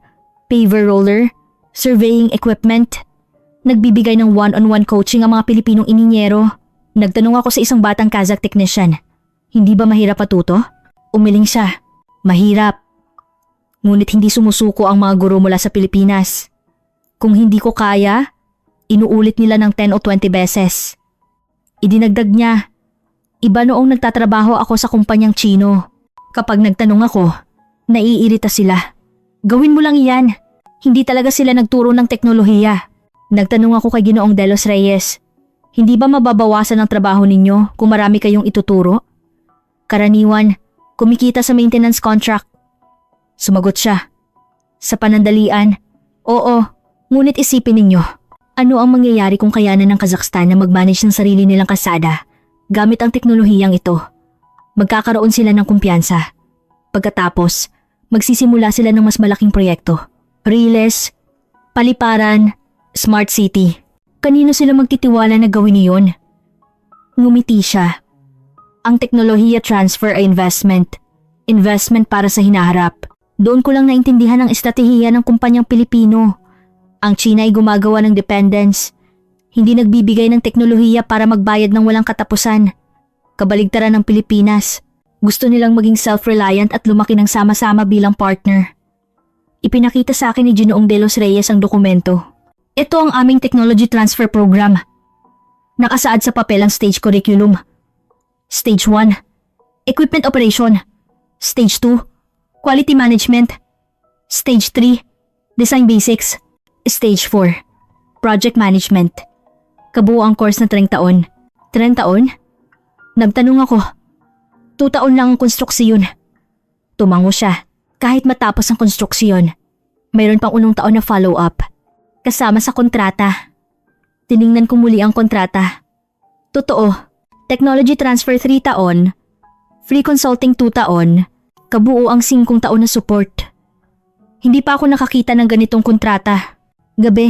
paver roller, surveying equipment. Nagbibigay ng one-on-one coaching ang mga Pilipinong ininyero. Nagtanong ako sa isang batang Kazakh technician. Hindi ba mahirap matuto? Umiling siya. Mahirap. Ngunit hindi sumusuko ang mga guro mula sa Pilipinas. Kung hindi ko kaya, inuulit nila ng 10 o 20 beses. Idinagdag niya, iba noong nagtatrabaho ako sa kumpanyang Chino. Kapag nagtanong ako, naiirita sila. Gawin mo lang iyan. Hindi talaga sila nagturo ng teknolohiya. Nagtanong ako kay Ginoong De Los Reyes, hindi ba mababawasan ang trabaho ninyo kung marami kayong ituturo? Karaniwan, kumikita sa maintenance contract. Sumagot siya. Sa panandalian, oo, ngunit isipin ninyo, Ano ang mangyayari kung kayanan ng Kazakhstan na mag-manage ng sarili nilang kalsada gamit ang teknolohiyang ito? Magkakaroon sila ng kumpiyansa. Pagkatapos, magsisimula sila ng mas malaking proyekto. Riles, paliparan, smart city. Kanino sila magtitiwala na gawin iyon? Ngumiti siya. Ang teknolohiya transfer ay investment. Investment para sa hinaharap. Doon ko lang naintindihan ang estratehiya ng kumpanyang Pilipino. Ang China ay gumagawa ng dependence. Hindi nagbibigay ng teknolohiya para magbayad ng walang katapusan. Kabaligtaran ng Pilipinas. Gusto nilang maging self-reliant at lumaki ng sama-sama bilang partner. Ipinakita sa akin ni Ginoong De Los Reyes ang dokumento. Ito ang aming technology transfer program. Nakasaad sa papel ang stage curriculum. Stage 1, equipment operation. Stage 2, quality management. Stage 3, design basics. Stage 4, project management. Kabuo ang course na 30 taon. 30 taon? Nagtanong ako. 2 taon lang ang konstruksyon. Tumango siya. Kahit matapos ang konstruksyon, mayroon pang unong taon na follow-up. Kasama sa kontrata. Tiningnan ko muli ang kontrata. Totoo, technology transfer 3 taon, free consulting 2 taon, kabuo ang 5 taon na support. Hindi pa ako nakakita ng ganitong kontrata. Gabi,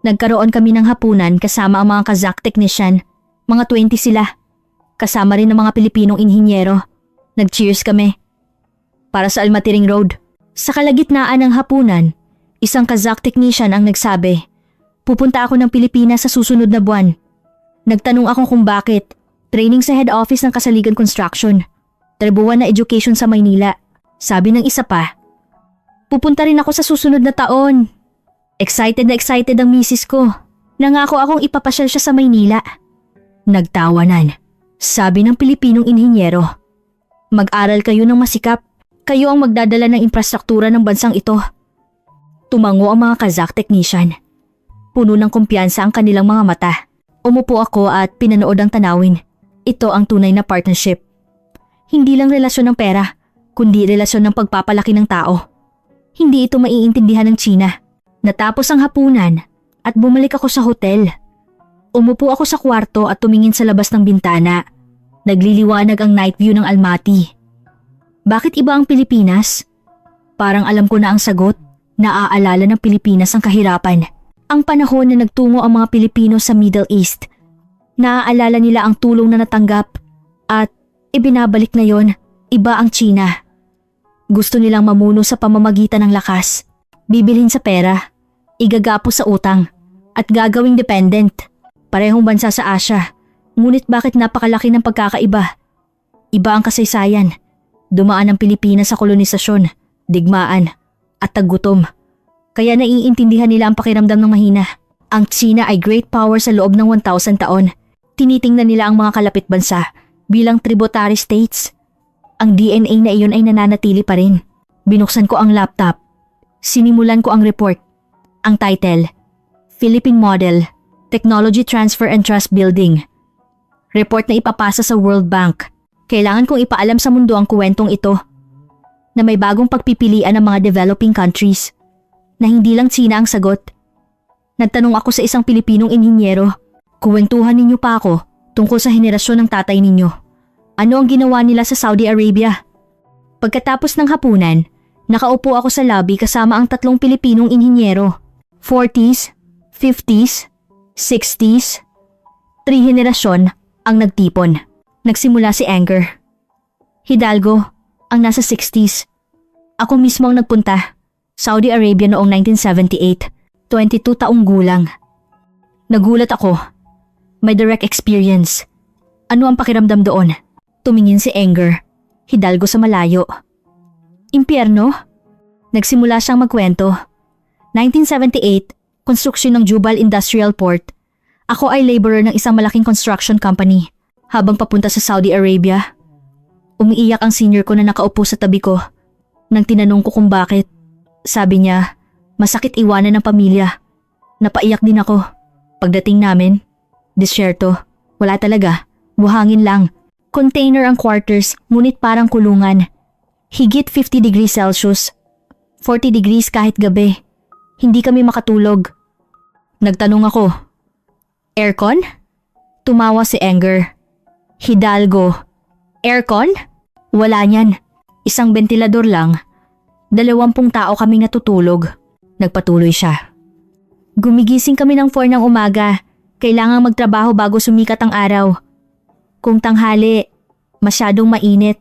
nagkaroon kami ng hapunan kasama ang mga Kazakh technician. Mga 20 sila. Kasama rin ng mga Pilipinong inhinyero. Nag-cheers kami. Para sa Almaty Ring Road. Sa kalagitnaan ng hapunan, isang Kazakh technician ang nagsabi, pupunta ako ng Pilipinas sa susunod na buwan. Nagtanong ako kung bakit. Training sa head office ng Kasaligan Construction. Trebuhan na education sa Maynila. Sabi ng isa pa, pupunta rin ako sa susunod na taon. Excited na excited ang misis ko. Nangako akong ipapasyal siya sa Maynila. Nagtawanan. Sabi ng Pilipinong inhinyero, mag-aral kayo ng masikap. Kayo ang magdadala ng infrastruktura ng bansang ito. Tumango ang mga Kazakh technician. Puno ng kumpiyansa ang kanilang mga mata. Umupo ako at pinanood ang tanawin. Ito ang tunay na partnership. Hindi lang relasyon ng pera, kundi relasyon ng pagpapalaki ng tao. Hindi ito maiintindihan ng China. Natapos ang hapunan at bumalik ako sa hotel. Umupo ako sa kwarto at tumingin sa labas ng bintana. Nagliliwanag ang night view ng Almaty. Bakit iba ang Pilipinas? Parang alam ko na ang sagot. Naaalala ng Pilipinas ang kahirapan. Ang panahon na nagtungo ang mga Pilipino sa Middle East. Naaalala nila ang tulong na natanggap at ibinabalik ngayon, iba ang China. Gusto nilang mamuno sa pamamagitan ng lakas. Bibilhin sa pera, igagapo sa utang, at gagawing dependent. Parehong bansa sa Asia, ngunit bakit napakalaki ng pagkakaiba? Iba ang kasaysayan. Dumaan ang Pilipinas sa kolonisasyon, digmaan, at taggutom. Kaya naiintindihan nila ang pakiramdam ng mahina. Ang China ay great power sa loob ng 1,000 taon. Tinitingnan nila ang mga kalapit bansa bilang tributary states. Ang DNA na iyon ay nananatili pa rin. Binuksan ko ang laptop. Sinimulan ko ang report. Ang title, Philippine Model, Technology Transfer and Trust Building. Report na ipapasa sa World Bank. Kailangan kong ipaalam sa mundo ang kwentong ito na may bagong pagpipilian ng mga developing countries na hindi lang China ang sagot. Nagtanong ako sa isang Pilipinong inhinyero, kuwentuhan ninyo pa ako tungkol sa henerasyon ng tatay ninyo. Ano ang ginawa nila sa Saudi Arabia? Pagkatapos ng hapunan, nakaupo ako sa lobby kasama ang 3 Pilipinong inhinyero. 40s, 50s, 60s. 3 henerasyon ang nagtipon. Nagsimula si Anger. Hidalgo, ang nasa 60s. Ako mismo ang nagpunta. Saudi Arabia noong 1978. 22 taong gulang. Nagulat ako. May direct experience. Ano ang pakiramdam doon? Tumingin si Anger. Hidalgo sa malayo. Impyerno? Nagsimula siyang magkwento. 1978, konstruksyon ng Jubal Industrial Port. Ako ay laborer ng isang malaking construction company. Habang papunta sa Saudi Arabia, umiiyak ang senior ko na nakaupo sa tabi ko. Nang tinanong ko kung bakit, sabi niya, masakit iwanan ng pamilya. Napaiyak din ako. Pagdating namin, disyerto. Wala talaga. Buhangin lang. Container ang quarters, ngunit parang kulungan. Higit 50 degrees Celsius. 40 degrees kahit gabi. Hindi kami makatulog. Nagtanong ako. Aircon? Tumawa si Anger. Hidalgo. Aircon? Wala niyan. Isang bentilador lang. 20 tao kaming natutulog. Nagpatuloy siya. Gumigising kami ng 4 ng umaga. Kailangang magtrabaho bago sumikat ang araw. Kung tanghali, masyadong mainit.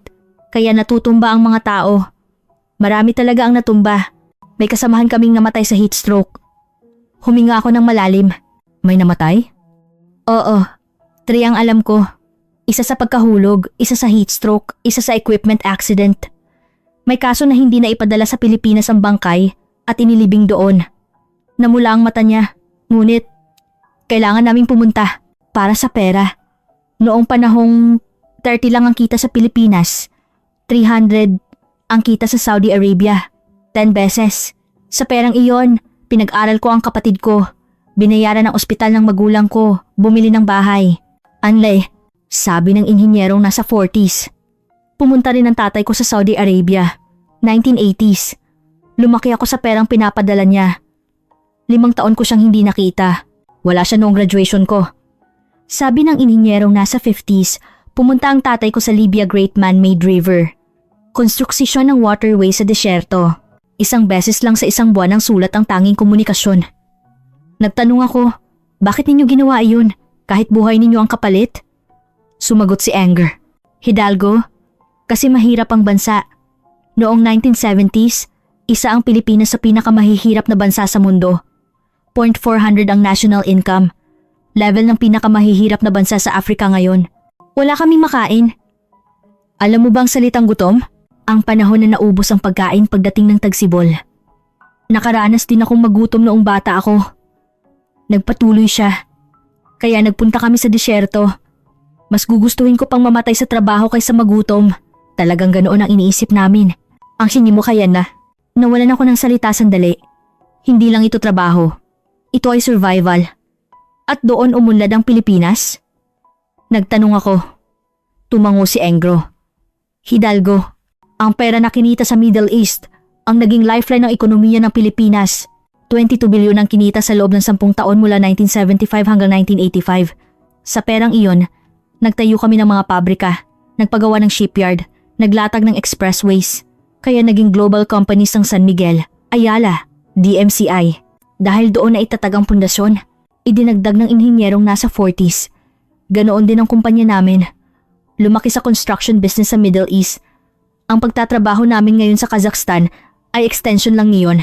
Kaya natutumba ang mga tao. Marami talaga ang natumba. May kasamahan kaming namatay sa heat stroke. Huminga ako ng malalim. May namatay? Oo. 3 ang alam ko. Isa sa pagkahulog, isa sa heat stroke, isa sa equipment accident. May kaso na hindi na ipadala sa Pilipinas ang bangkay at inilibing doon. Namula ang mata niya, ngunit kailangan naming pumunta para sa pera. Noong panahong 30 lang ang kita sa Pilipinas, 300 ang kita sa Saudi Arabia, 10 beses. Sa perang iyon, pinag-aral ko ang kapatid ko, binayaran ng ospital ng magulang ko, bumili ng bahay. Anlay, sabi ng inhinyerong nasa 40s. Pumunta rin ang tatay ko sa Saudi Arabia, 1980s. Lumaki ako sa perang pinapadala niya. 5 taon ko siyang hindi nakita. Wala siya noong graduation ko. Sabi ng inhinyerong nasa 50s, pumunta ang tatay ko sa Libya Great Man-Made River. Konstruksyon ng waterway sa desyerto. 1 beses lang sa 1 buwan ang sulat ang tanging komunikasyon. Nagtanong ako, bakit ninyo ginawa iyon kahit buhay ninyo ang kapalit? Sumagot si Anger. Hidalgo, kasi mahirap ang bansa. Noong 1970s, isa ang Pilipinas sa pinakamahihirap na bansa sa mundo. 0.400 ang national income. Level ng pinakamahihirap na bansa sa Africa ngayon. Wala kaming makain. Alam mo bang salitang gutom? Ang panahon na naubos ang pagkain pagdating ng tagsibol. Nakaranas din akong magutom noong bata ako. Nagpatuloy siya. Kaya nagpunta kami sa disyerto. Mas gugustuhin ko pang mamatay sa trabaho kaysa magutom. Talagang ganoon ang iniisip namin. Ang sinimo kaya na. Nawalan ako ng salita sandali. Hindi lang ito trabaho. Ito ay survival. At doon umunlad ang Pilipinas? Nagtanong ako. Tumango si Engro. Hidalgo, ang pera na kinita sa Middle East ang naging lifeline ng ekonomiya ng Pilipinas. 22 bilyon ang kinita sa loob ng 10 taon mula 1975 hanggang 1985. Sa perang iyon, nagtayo kami ng mga pabrika, nagpagawa ng shipyard, naglatag ng expressways. Kaya naging global companies ng San Miguel, Ayala, DMCI. Dahil doon na itatag ang pundasyon, idinagdag ng inhinyerong nasa 40s. Ganoon din ang kumpanya namin. Lumaki sa construction business sa Middle East. Ang pagtatrabaho namin ngayon sa Kazakhstan ay extension lang niyon.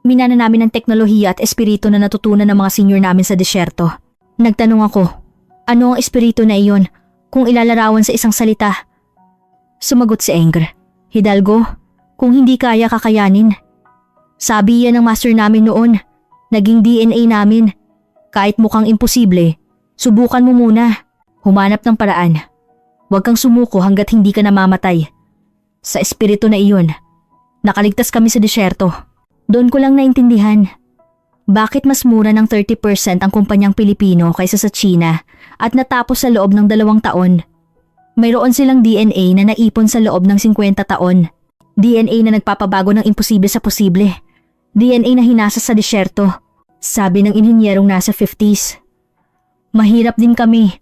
Minana namin ang teknolohiya at espiritu na natutunan ng mga senior namin sa desyerto. Nagtanong ako, ano ang espiritu na iyon kung ilalarawan sa isang salita? Sumagot si Anger. Hidalgo, kung hindi kaya kakayanin. Sabi yan ng master namin noon. Naging DNA namin. Kahit mukhang imposible, subukan mo muna. Humanap ng paraan. Huwag kang sumuko hanggat hindi ka namamatay. Sa espiritu na iyon, nakaligtas kami sa disyerto. Doon ko lang naintindihan. Bakit mas mura ng 30% ang kumpanyang Pilipino kaysa sa China at natapos sa loob ng 2 taon? Mayroon silang DNA na naipon sa loob ng 50 taon. DNA na nagpapabago ng imposible sa posible. DNA na hinasa sa disyerto. Sabi ng inhinyerong nasa 50s. Mahirap din kami.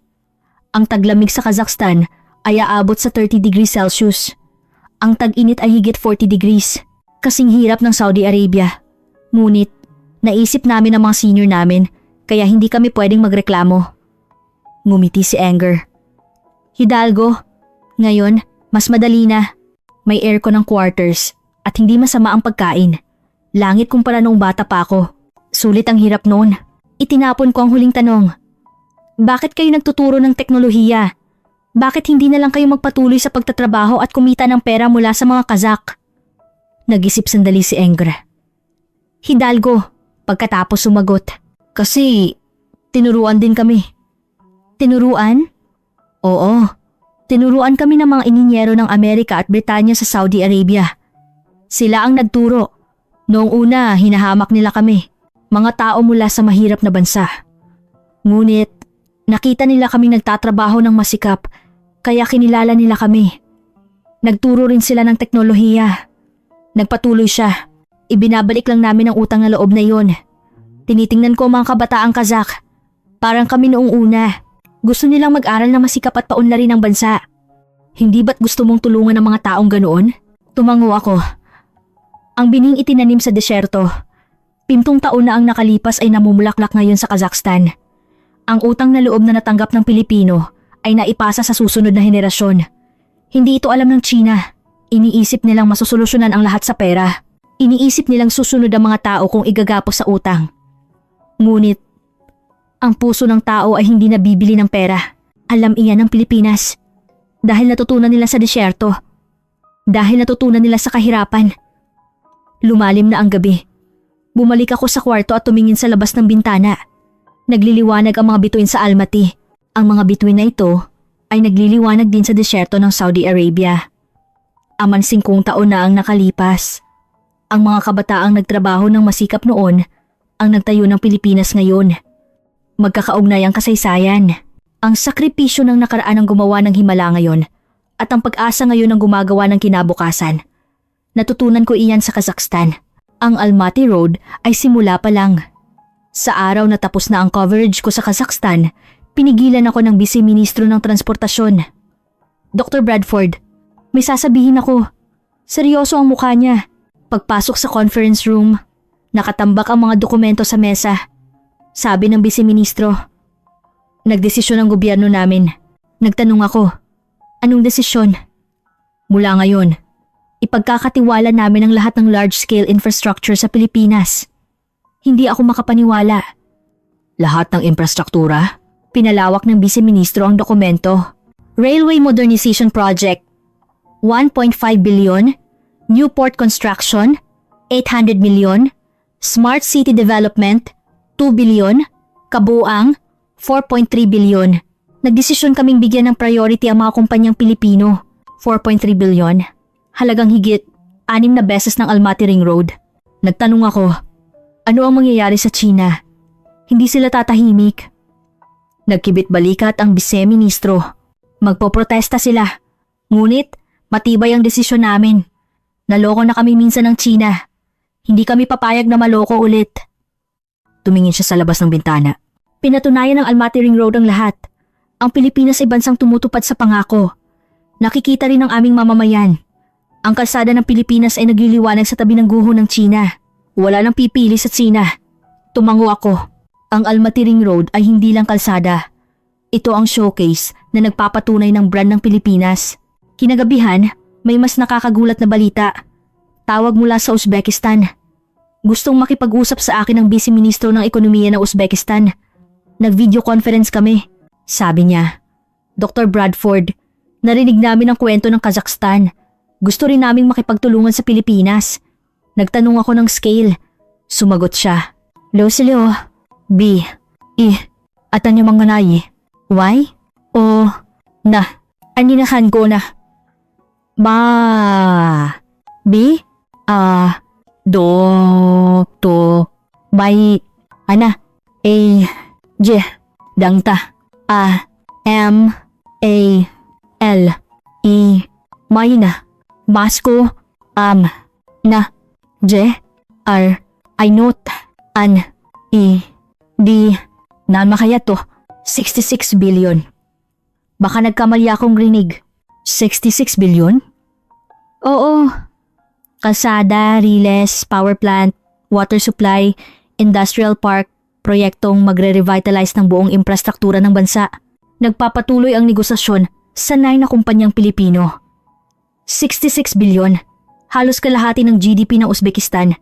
Ang taglamig sa Kazakhstan ay aabot sa 30 degrees Celsius. Ang tag-init ay higit 40 degrees. Kasing hirap ng Saudi Arabia. Ngunit, naisip namin ang mga senior namin kaya hindi kami pwedeng magreklamo. Ngumiti si Anger. Hidalgo, ngayon mas madali na. May aircon ng quarters at hindi masama ang pagkain. Langit kumpara noong bata pa ako. Sulit ang hirap noon. Itinapon ko ang huling tanong. Bakit kayo nagtuturo ng teknolohiya? Bakit hindi na lang kayo magpatuloy sa pagtatrabaho at kumita ng pera mula sa mga Kazakh? Nag-isip sandali si Anger. Hidalgo, pagkatapos sumagot. Kasi tinuruan din kami. Tinuruan? Oo. Tinuruan kami ng mga ininyero ng Amerika at Britanya sa Saudi Arabia. Sila ang nagturo. Noong una, hinahamak nila kami. Mga tao mula sa mahirap na bansa. Ngunit, nakita nila kaming nagtatrabaho ng masikap, kaya kinilala nila kami. Nagturo rin sila ng teknolohiya. Nagpatuloy siya. Ibinabalik lang namin ang utang na loob na iyon. Tinitingnan ko ang mga kabataang Kazakh. Parang kami noong una. Gusto nilang mag-aral na masikap at paunlarin ang bansa. Hindi ba't gusto mong tulungan ng mga taong ganoon? Tumango ako. Ang bining itinanim sa desyerto. 7 taon na ang nakalipas ay namumulaklak ngayon sa Kazakhstan. Ang utang na loob na natanggap ng Pilipino ay naipasa sa susunod na henerasyon. Hindi ito alam ng China. Iniisip nilang masusolusyonan ang lahat sa pera. Iniisip nilang susunod ang mga tao kung igagapos sa utang. Ngunit, ang puso ng tao ay hindi nabibili ng pera. Alam iyan ng Pilipinas. Dahil natutunan nila sa desyerto. Dahil natutunan nila sa kahirapan. Lumalim na ang gabi. Bumalik ako sa kwarto at tumingin sa labas ng bintana. Nagliliwanag ang mga bituin sa Almaty. Ang mga bituin na ito ay nagliliwanag din sa desyerto ng Saudi Arabia. Aman 5 taon na ang nakalipas. Ang mga kabataang nagtrabaho ng masikap noon ang nagtayo ng Pilipinas ngayon. Magkakaugnay ang kasaysayan. Ang sakripisyo ng nakaraan ang gumawa ng himala ngayon at ang pag-asa ngayon ang gumagawa ng kinabukasan. Natutunan ko iyan sa Kazakhstan. Ang Almaty Road ay simula pa lang. Sa araw na tapos na ang coverage ko sa Kazakhstan, pinigilan ako ng Vice Ministro ng Transportasyon. Dr. Bradford, may sasabihin ako. Seryoso ang mukha niya. Pagpasok sa conference room, nakatambak ang mga dokumento sa mesa. Sabi ng Vice Ministro, nagdesisyon ang gobyerno namin. Nagtanong ako, anong desisyon? Mula ngayon, ipagkakatiwala namin ang lahat ng large-scale infrastructure sa Pilipinas. Hindi ako makapaniwala. Lahat ng infrastruktura? Pinalawak ng Vice Ministro ang dokumento. Railway Modernization Project, 1.5 billion. New Port Construction, 800 million. Smart City Development, 2 billion. Kabuang, 4.3 billion. Nagdesisyon kaming bigyan ng priority ang mga kumpanyang Pilipino, 4.3 billion. Halagang higit 6 na beses ng Almaty Ring Road. Nagtanong ako, ano ang mangyayari sa China? Hindi sila tatahimik. Nagkibit balikat ang Vice Ministro. Magpoprotesta sila. Ngunit, matibay ang desisyon namin. Naloko na kami minsan ng China. Hindi kami papayag na maloko ulit. Tumingin siya sa labas ng bintana. Pinatunayan ng Almaty Ring Road ang lahat. Ang Pilipinas ay bansang tumutupad sa pangako. Nakikita rin ng aming mamamayan. Ang kalsada ng Pilipinas ay nagliliwanag sa tabi ng guho ng China. Wala nang pipili sa China. Tumango ako. Ang Almaty Ring Road ay hindi lang kalsada. Ito ang showcase na nagpapatunay ng brand ng Pilipinas. Kinagabihan, may mas nakakagulat na balita. Tawag mula sa Uzbekistan. Gustong makipag-usap sa akin ang Vice Ministro ng Ekonomiya ng Uzbekistan. Nag-video conference kami. Sabi niya, Dr. Bradford, narinig namin ang kwento ng Kazakhstan. Gusto rin naming makipagtulungan sa Pilipinas. Nagtanong ako ng scale. Sumagot siya. Lo silo. B. I. Atan yung mga nayi. Y. O. Na. Aninahan ko na. Ma. B. A. Do. To. Bay. Ana. A. J. Dangta. A. M. A. L. E. Mayna. Masko. Na. J. R. I note. An. E. D. Nan makaya to. 66 billion. Baka nagkamali akong rinig. 66 billion? Oo. Kalsada, riles, power plant, water supply, industrial park, proyektong magre-revitalize ng buong infrastruktura ng bansa. Nagpapatuloy ang negosasyon sa 9 na kumpanyang Pilipino. 66 billion. Halos kalahati ng GDP ng Uzbekistan.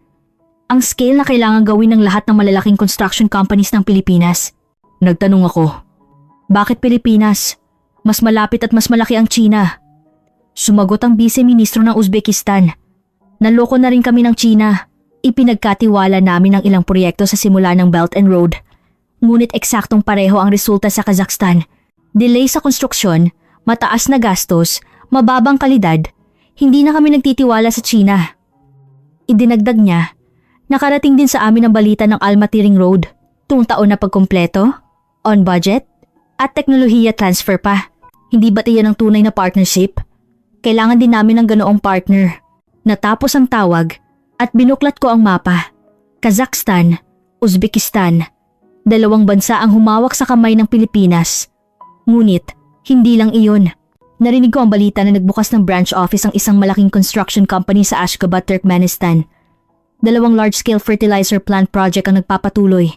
Ang scale na kailangan gawin ng lahat ng malalaking construction companies ng Pilipinas. Nagtanong ako, bakit Pilipinas? Mas malapit at mas malaki ang China. Sumagot ang Vice Ministro ng Uzbekistan. Naloko na rin kami ng China. Ipinagkatiwala namin ang ilang proyekto sa simula ng Belt and Road. Ngunit eksaktong pareho ang resulta sa Kazakhstan. Delay sa konstruksyon, mataas na gastos, mababang kalidad. Hindi na kami nagtitiwala sa China. Idinagdag niya, nakarating din sa amin ang balita ng Almaty Ring Road. 2 taon na pagkumpleto, on budget, at teknolohiya transfer pa. Hindi ba't iyan ang tunay na partnership? Kailangan din namin ng ganoong partner. Natapos ang tawag at binuklat ko ang mapa. Kazakhstan, Uzbekistan. 2 bansa ang humawak sa kamay ng Pilipinas. Ngunit, hindi lang iyon. Narinig ko ang balita na nagbukas ng branch office ang isang malaking construction company sa Ashgabat, Turkmenistan. 2 large-scale fertilizer plant project ang nagpapatuloy.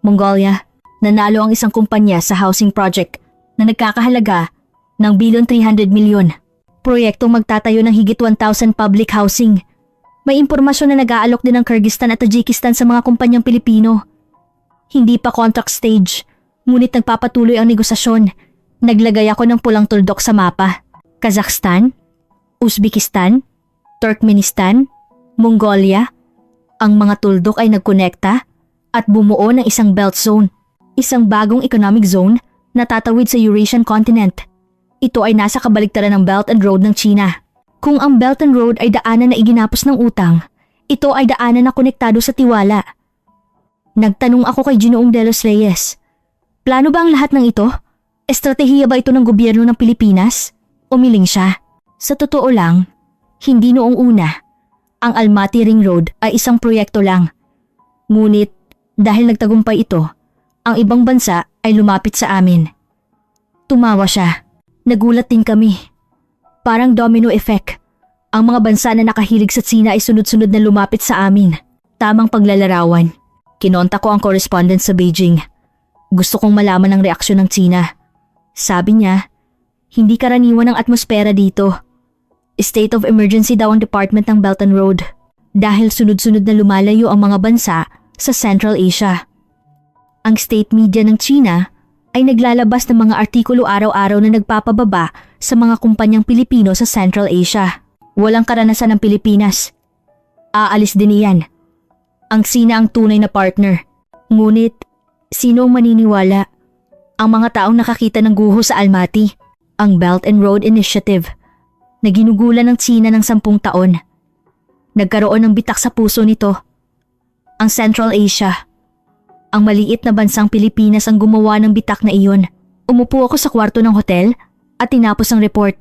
Mongolia, nanalo ang isang kumpanya sa housing project na nagkakahalaga ng bilyon 300 milyon. Proyektong magtatayo ng higit 1,000 public housing. May impormasyon na nag-aalok din ng Kyrgyzstan at Tajikistan sa mga kumpanyang Pilipino. Hindi pa contract stage, ngunit nagpapatuloy ang negosasyon. Naglagay ako ng pulang tuldok sa mapa. Kazakhstan, Uzbekistan, Turkmenistan, Mongolia. Ang mga tuldok ay nagkonekta at bumuo ng isang belt zone, isang bagong economic zone na tatawid sa Eurasian continent. Ito ay nasa kabaligtaran ng Belt and Road ng China. Kung ang Belt and Road ay daanan na iginapos ng utang, ito ay daanan na konektado sa tiwala. Nagtanong ako kay Ginoong De Los Reyes, plano ba ang lahat ng ito? Estratehiya ba ito ng gobyerno ng Pilipinas? Umiling siya. Sa totoo lang, hindi noong una. Ang Almaty Ring Road ay isang proyekto lang. Ngunit dahil nagtagumpay ito, ang ibang bansa ay lumapit sa amin. Tumawa siya. Nagulat din kami. Parang domino effect. Ang mga bansa na nakahilig sa Tsina ay sunod-sunod na lumapit sa amin. Tamang paglalarawan. Kinonta ko ang correspondent sa Beijing. Gusto kong malaman ang reaksyon ng Tsina. Sabi niya, hindi karaniwan ang atmosfera dito. State of emergency daw ang department ng Belt and Road dahil sunod-sunod na lumalayo ang mga bansa sa Central Asia. Ang state media ng China ay naglalabas ng mga artikulo araw-araw na nagpapababa sa mga kumpanyang Pilipino sa Central Asia. Walang karanasan ng Pilipinas. Aalis din iyan. Ang Tsina ang tunay na partner. Ngunit, sino ang maniniwala? Ang mga taong nakakita ng guho sa Almaty, ang Belt and Road Initiative, na ginugulan ng Tsina ng 10 taon. Nagkaroon ng bitak sa puso nito. Ang Central Asia. Ang maliit na bansang Pilipinas ang gumawa ng bitak na iyon. Umupo ako sa kwarto ng hotel at tinapos ang report.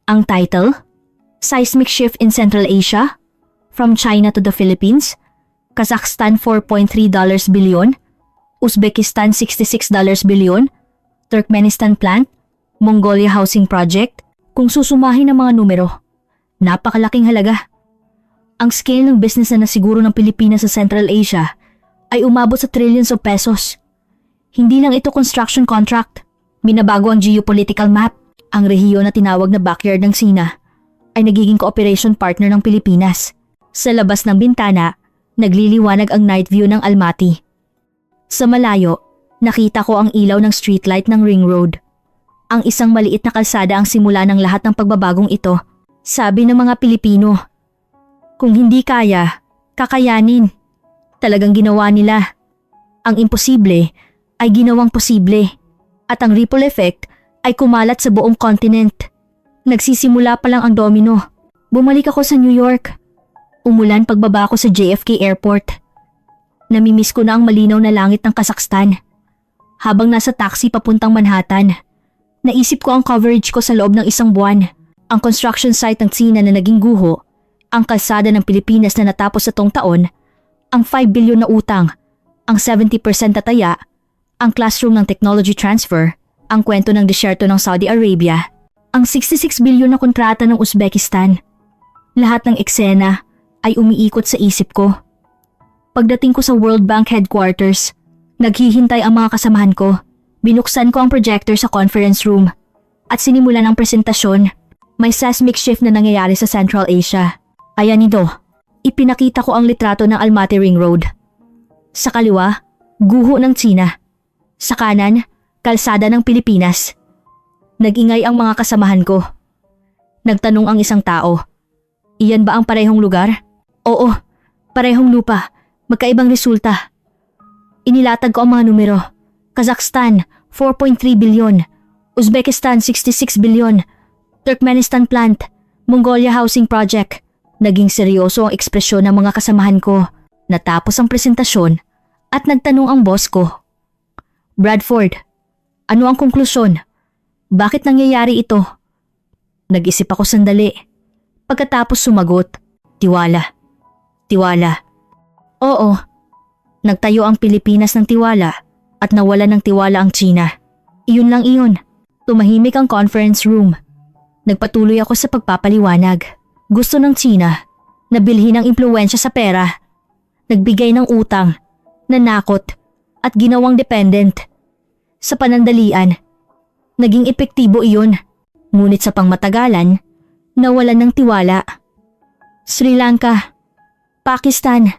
Ang title? Seismic Shift in Central Asia? From China to the Philippines? Kazakhstan $4.3 billion? Uzbekistan $66 billion? Turkmenistan Plant? Mongolia Housing Project? Kung susumahin ang mga numero, napakalaking halaga. Ang scale ng business na nasiguro ng Pilipinas sa Central Asia ay umabot sa trillions of pesos. Hindi lang ito construction contract. Binabago ang geopolitical map. Ang rehiyon na tinawag na backyard ng Tsina ay nagiging cooperation partner ng Pilipinas. Sa labas ng bintana, nagliliwanag ang night view ng Almaty. Sa malayo, nakita ko ang ilaw ng streetlight ng Ring Road. Ang isang maliit na kalsada ang simula ng lahat ng pagbabagong ito. Sabi ng mga Pilipino, kung hindi kaya, kakayanin. Talagang ginawa nila. Ang imposible ay ginawang posible. At ang ripple effect ay kumalat sa buong continent. Nagsisimula pa lang ang domino. Bumalik ako sa New York. Umulan pagbaba ko sa JFK Airport. Namimiss ko na ang malinaw na langit ng Kazakhstan. Habang nasa taxi papuntang Manhattan, naisip ko ang coverage ko sa loob ng 1 buwan. Ang construction site ng Tsina na naging guho, ang kalsada ng Pilipinas na natapos sa taon, ang 5 billion na utang, ang 70% tataya, ang classroom ng technology transfer, ang kwento ng disyerto ng Saudi Arabia, ang 66 billion na kontrata ng Uzbekistan. Lahat ng eksena ay umiikot sa isip ko. Pagdating ko sa World Bank headquarters, naghihintay ang mga kasamahan ko. Binuksan ko ang projector sa conference room at sinimulan ang presentasyon. May seismic shift na nangyayari sa Central Asia. Ayan ito. Ipinakita ko ang litrato ng Almaty Ring Road. Sa kaliwa, guho ng Tsina. Sa kanan, kalsada ng Pilipinas. Nag-ingay ang mga kasamahan ko. Nagtanong ang isang tao, iyan ba ang parehong lugar? Oo, parehong lupa. Magkaibang resulta. Inilatag ko ang mga numero. Kazakhstan, 4.3 billion. Uzbekistan, 66 billion. Turkmenistan Plant, Mongolia Housing Project. Naging seryoso ang ekspresyon ng mga kasamahan ko. Natapos ang presentasyon at nagtanong ang boss ko. Bradford, ano ang konklusyon? Bakit nangyayari ito? Nag-isip ako sandali. Pagkatapos sumagot, tiwala. Tiwala. Oo, Nagtayo ang Pilipinas ng tiwala at nawala ng tiwala ang China. Iyon lang iyon. Tumahimik ang conference room. Nagpatuloy ako sa pagpapaliwanag. Gusto ng China na bilhin ang impluwensya sa pera. Nagbigay ng utang, nanakot at ginawang dependent. Sa panandalian, naging epektibo iyon. Ngunit sa pangmatagalan, nawalan ng tiwala. Sri Lanka, Pakistan,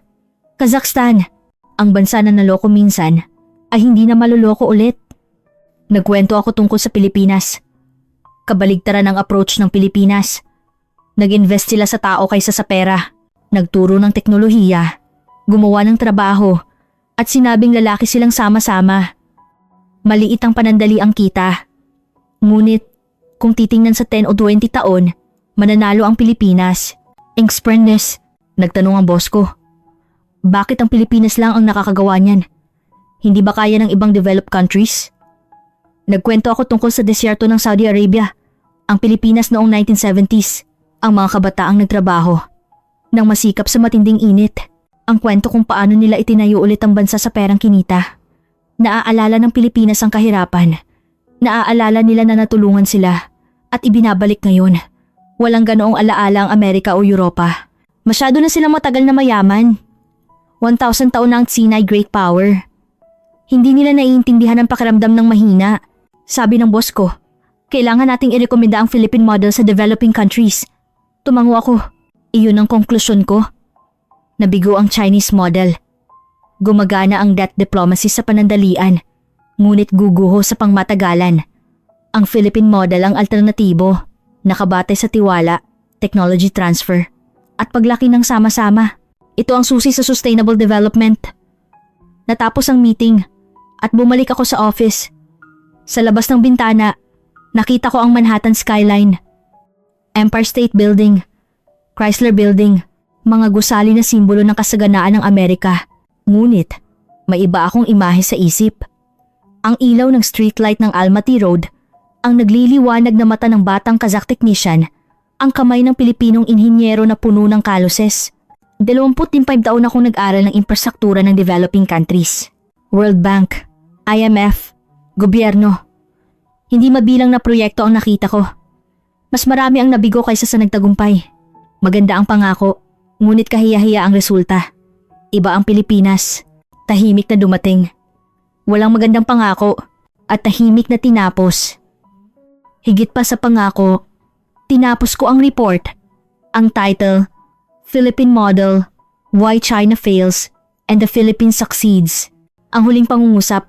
Kazakhstan, ang bansa na naloko minsan ay hindi na maluloko ulit. Nagkwento ako tungkol sa Pilipinas. Kabaligtaran ang approach ng Pilipinas. Nag-invest sila sa tao kaysa sa pera. Nagturo ng teknolohiya, gumawa ng trabaho, at sinabing lalaki silang sama-sama. Maliit ang panandali ang kita. Ngunit, kung titingnan sa 10 o 20 taon, mananalo ang Pilipinas. Express, nagtanong ang boss ko. Bakit ang Pilipinas lang ang nakakagawa niyan? Hindi ba kaya ng ibang developed countries? Nagkwento ako tungkol sa disyerto ng Saudi Arabia, ang Pilipinas noong 1970s, ang mga kabataang nagtrabaho. Nang masikap sa matinding init, ang kwento kung paano nila itinayo ulit ang bansa sa perang kinita. Naaalala ng Pilipinas ang kahirapan. Naaalala nila na natulungan sila at ibinabalik ngayon. Walang ganoong alaala ang Amerika o Europa. Masyado na silang matagal na mayaman. 1,000 taon na ang Sinai Great Power. Hindi nila naiintindihan ang pakiramdam ng mahina. Sabi ng boss ko, kailangan nating irekomenda ang Philippine model sa developing countries. Tumango ako. Iyon ang konklusyon ko. Nabigo ang Chinese model. Gumagana ang debt diplomacy sa panandalian, ngunit guguho sa pangmatagalan. Ang Philippine model ang alternatibo, nakabatay sa tiwala, technology transfer, at paglaki ng sama-sama. Ito ang susi sa sustainable development. Natapos ang meeting at bumalik ako sa office. Sa labas ng bintana, nakita ko ang Manhattan skyline. Empire State Building, Chrysler Building, mga gusali na simbolo ng kasaganaan ng Amerika. Ngunit, may iba akong imahe sa isip. Ang ilaw ng streetlight ng Almaty Road, ang nagliliwanag na mata ng batang Kazakh technician, ang kamay ng Pilipinong inhinyero na puno ng kaloses. 25 taon akong nag-aral ng infrastruktura ng developing countries. World Bank, IMF, gobyerno. Hindi mabilang na proyekto ang nakita ko. Mas marami ang nabigo kaysa sa nagtagumpay. Maganda ang pangako, ngunit kahiya-hiya ang resulta. Iba ang Pilipinas, tahimik na dumating. Walang magandang pangako at tahimik na tinapos. Higit pa sa pangako, tinapos ko ang report. Ang title, Philippine Model, Why China Fails and the Philippines Succeeds. Ang huling pangungusap,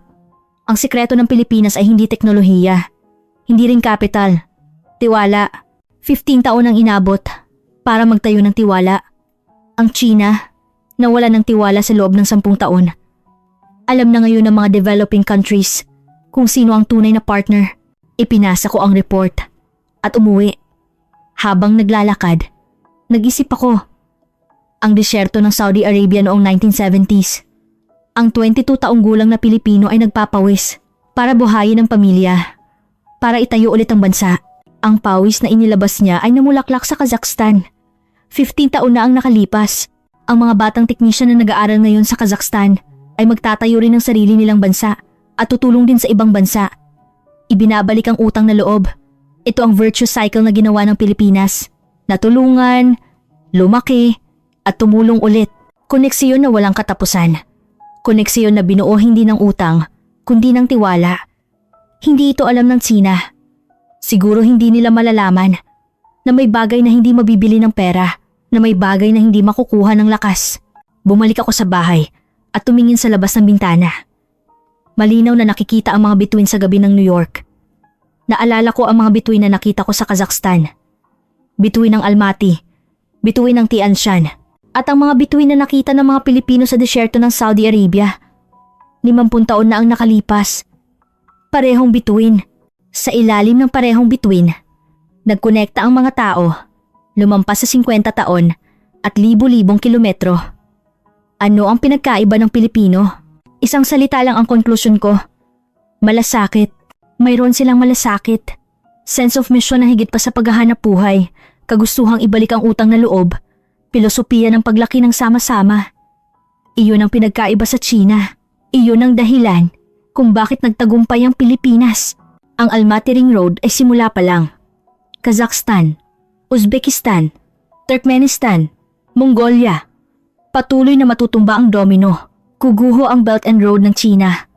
ang sikreto ng Pilipinas ay hindi teknolohiya, hindi rin kapital, tiwala. 15 taon ang inabot para magtayo ng tiwala. Ang China, nawala ng tiwala sa loob ng 10 taon. Alam na ngayon ng mga developing countries kung sino ang tunay na partner. Ipinasa ko ang report at umuwi. Habang naglalakad, nag-isip ako. Ang disyerto ng Saudi Arabia noong 1970s. Ang 22 taong gulang na Pilipino ay nagpapawis para buhayin ang pamilya, para itayo ulit ang bansa. Ang pawis na inilabas niya ay namulaklak sa Kazakhstan. 15 taon na ang nakalipas. Ang mga batang technician na nag-aaral ngayon sa Kazakhstan ay magtatayo rin ng sarili nilang bansa at tutulong din sa ibang bansa. Ibinabalik ang utang na loob. Ito ang virtuous cycle na ginawa ng Pilipinas. Natulungan, lumaki, at tumulong ulit. Koneksyon na walang katapusan. Koneksyon na binuo hindi ng utang, kundi ng tiwala. Hindi ito alam ng China. Siguro hindi nila malalaman na may bagay na hindi mabibili ng pera, na may bagay na hindi makukuha ng lakas. Bumalik ako sa bahay at tumingin sa labas ng bintana. Malinaw na nakikita ang mga bituin sa gabi ng New York. Naalala ko ang mga bituin na nakita ko sa Kazakhstan. Bituin ng Almaty, bituin ng Tian Shan, at ang mga bituin na nakita ng mga Pilipino sa disyerto ng Saudi Arabia. 50 taon na ang nakalipas. Parehong bituin. Sa ilalim ng parehong bituin, nagkonekta ang mga tao, lumampas sa 50 taon at libo-libong kilometro. Ano ang pinagkaiba ng Pilipino? Isang salita lang ang konklusyon ko. Malasakit. Mayroon silang malasakit. Sense of mission na higit pa sa paghahanap buhay, kagustuhang ibalik ang utang na loob, pilosopiya ng paglaki ng sama-sama. Iyon ang pinagkaiba sa China. Iyon ang dahilan kung bakit nagtagumpay ang Pilipinas. Ang Almaty Ring Road ay simula pa lang. Kazakhstan, Uzbekistan, Turkmenistan, Mongolia. Patuloy na matutumba ang domino. Kuguho ang Belt and Road ng China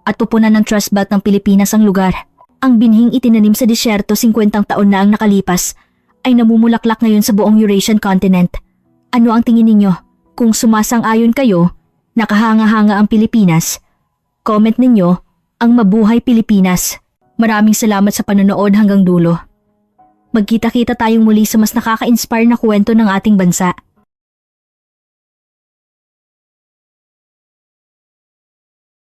at pupunan ng Trust Belt ng Pilipinas ang lugar. Ang binhing itinanim sa disyerto 50 taon na ang nakalipas ay namumulaklak ngayon sa buong Eurasian continent. Ano ang tingin ninyo? Kung sumasang-ayon kayo, nakahanga-hanga ang Pilipinas. Comment ninyo ang Mabuhay Pilipinas. Maraming salamat sa panonood hanggang dulo. Magkita-kita tayong muli sa mas nakaka-inspire na kwento ng ating bansa.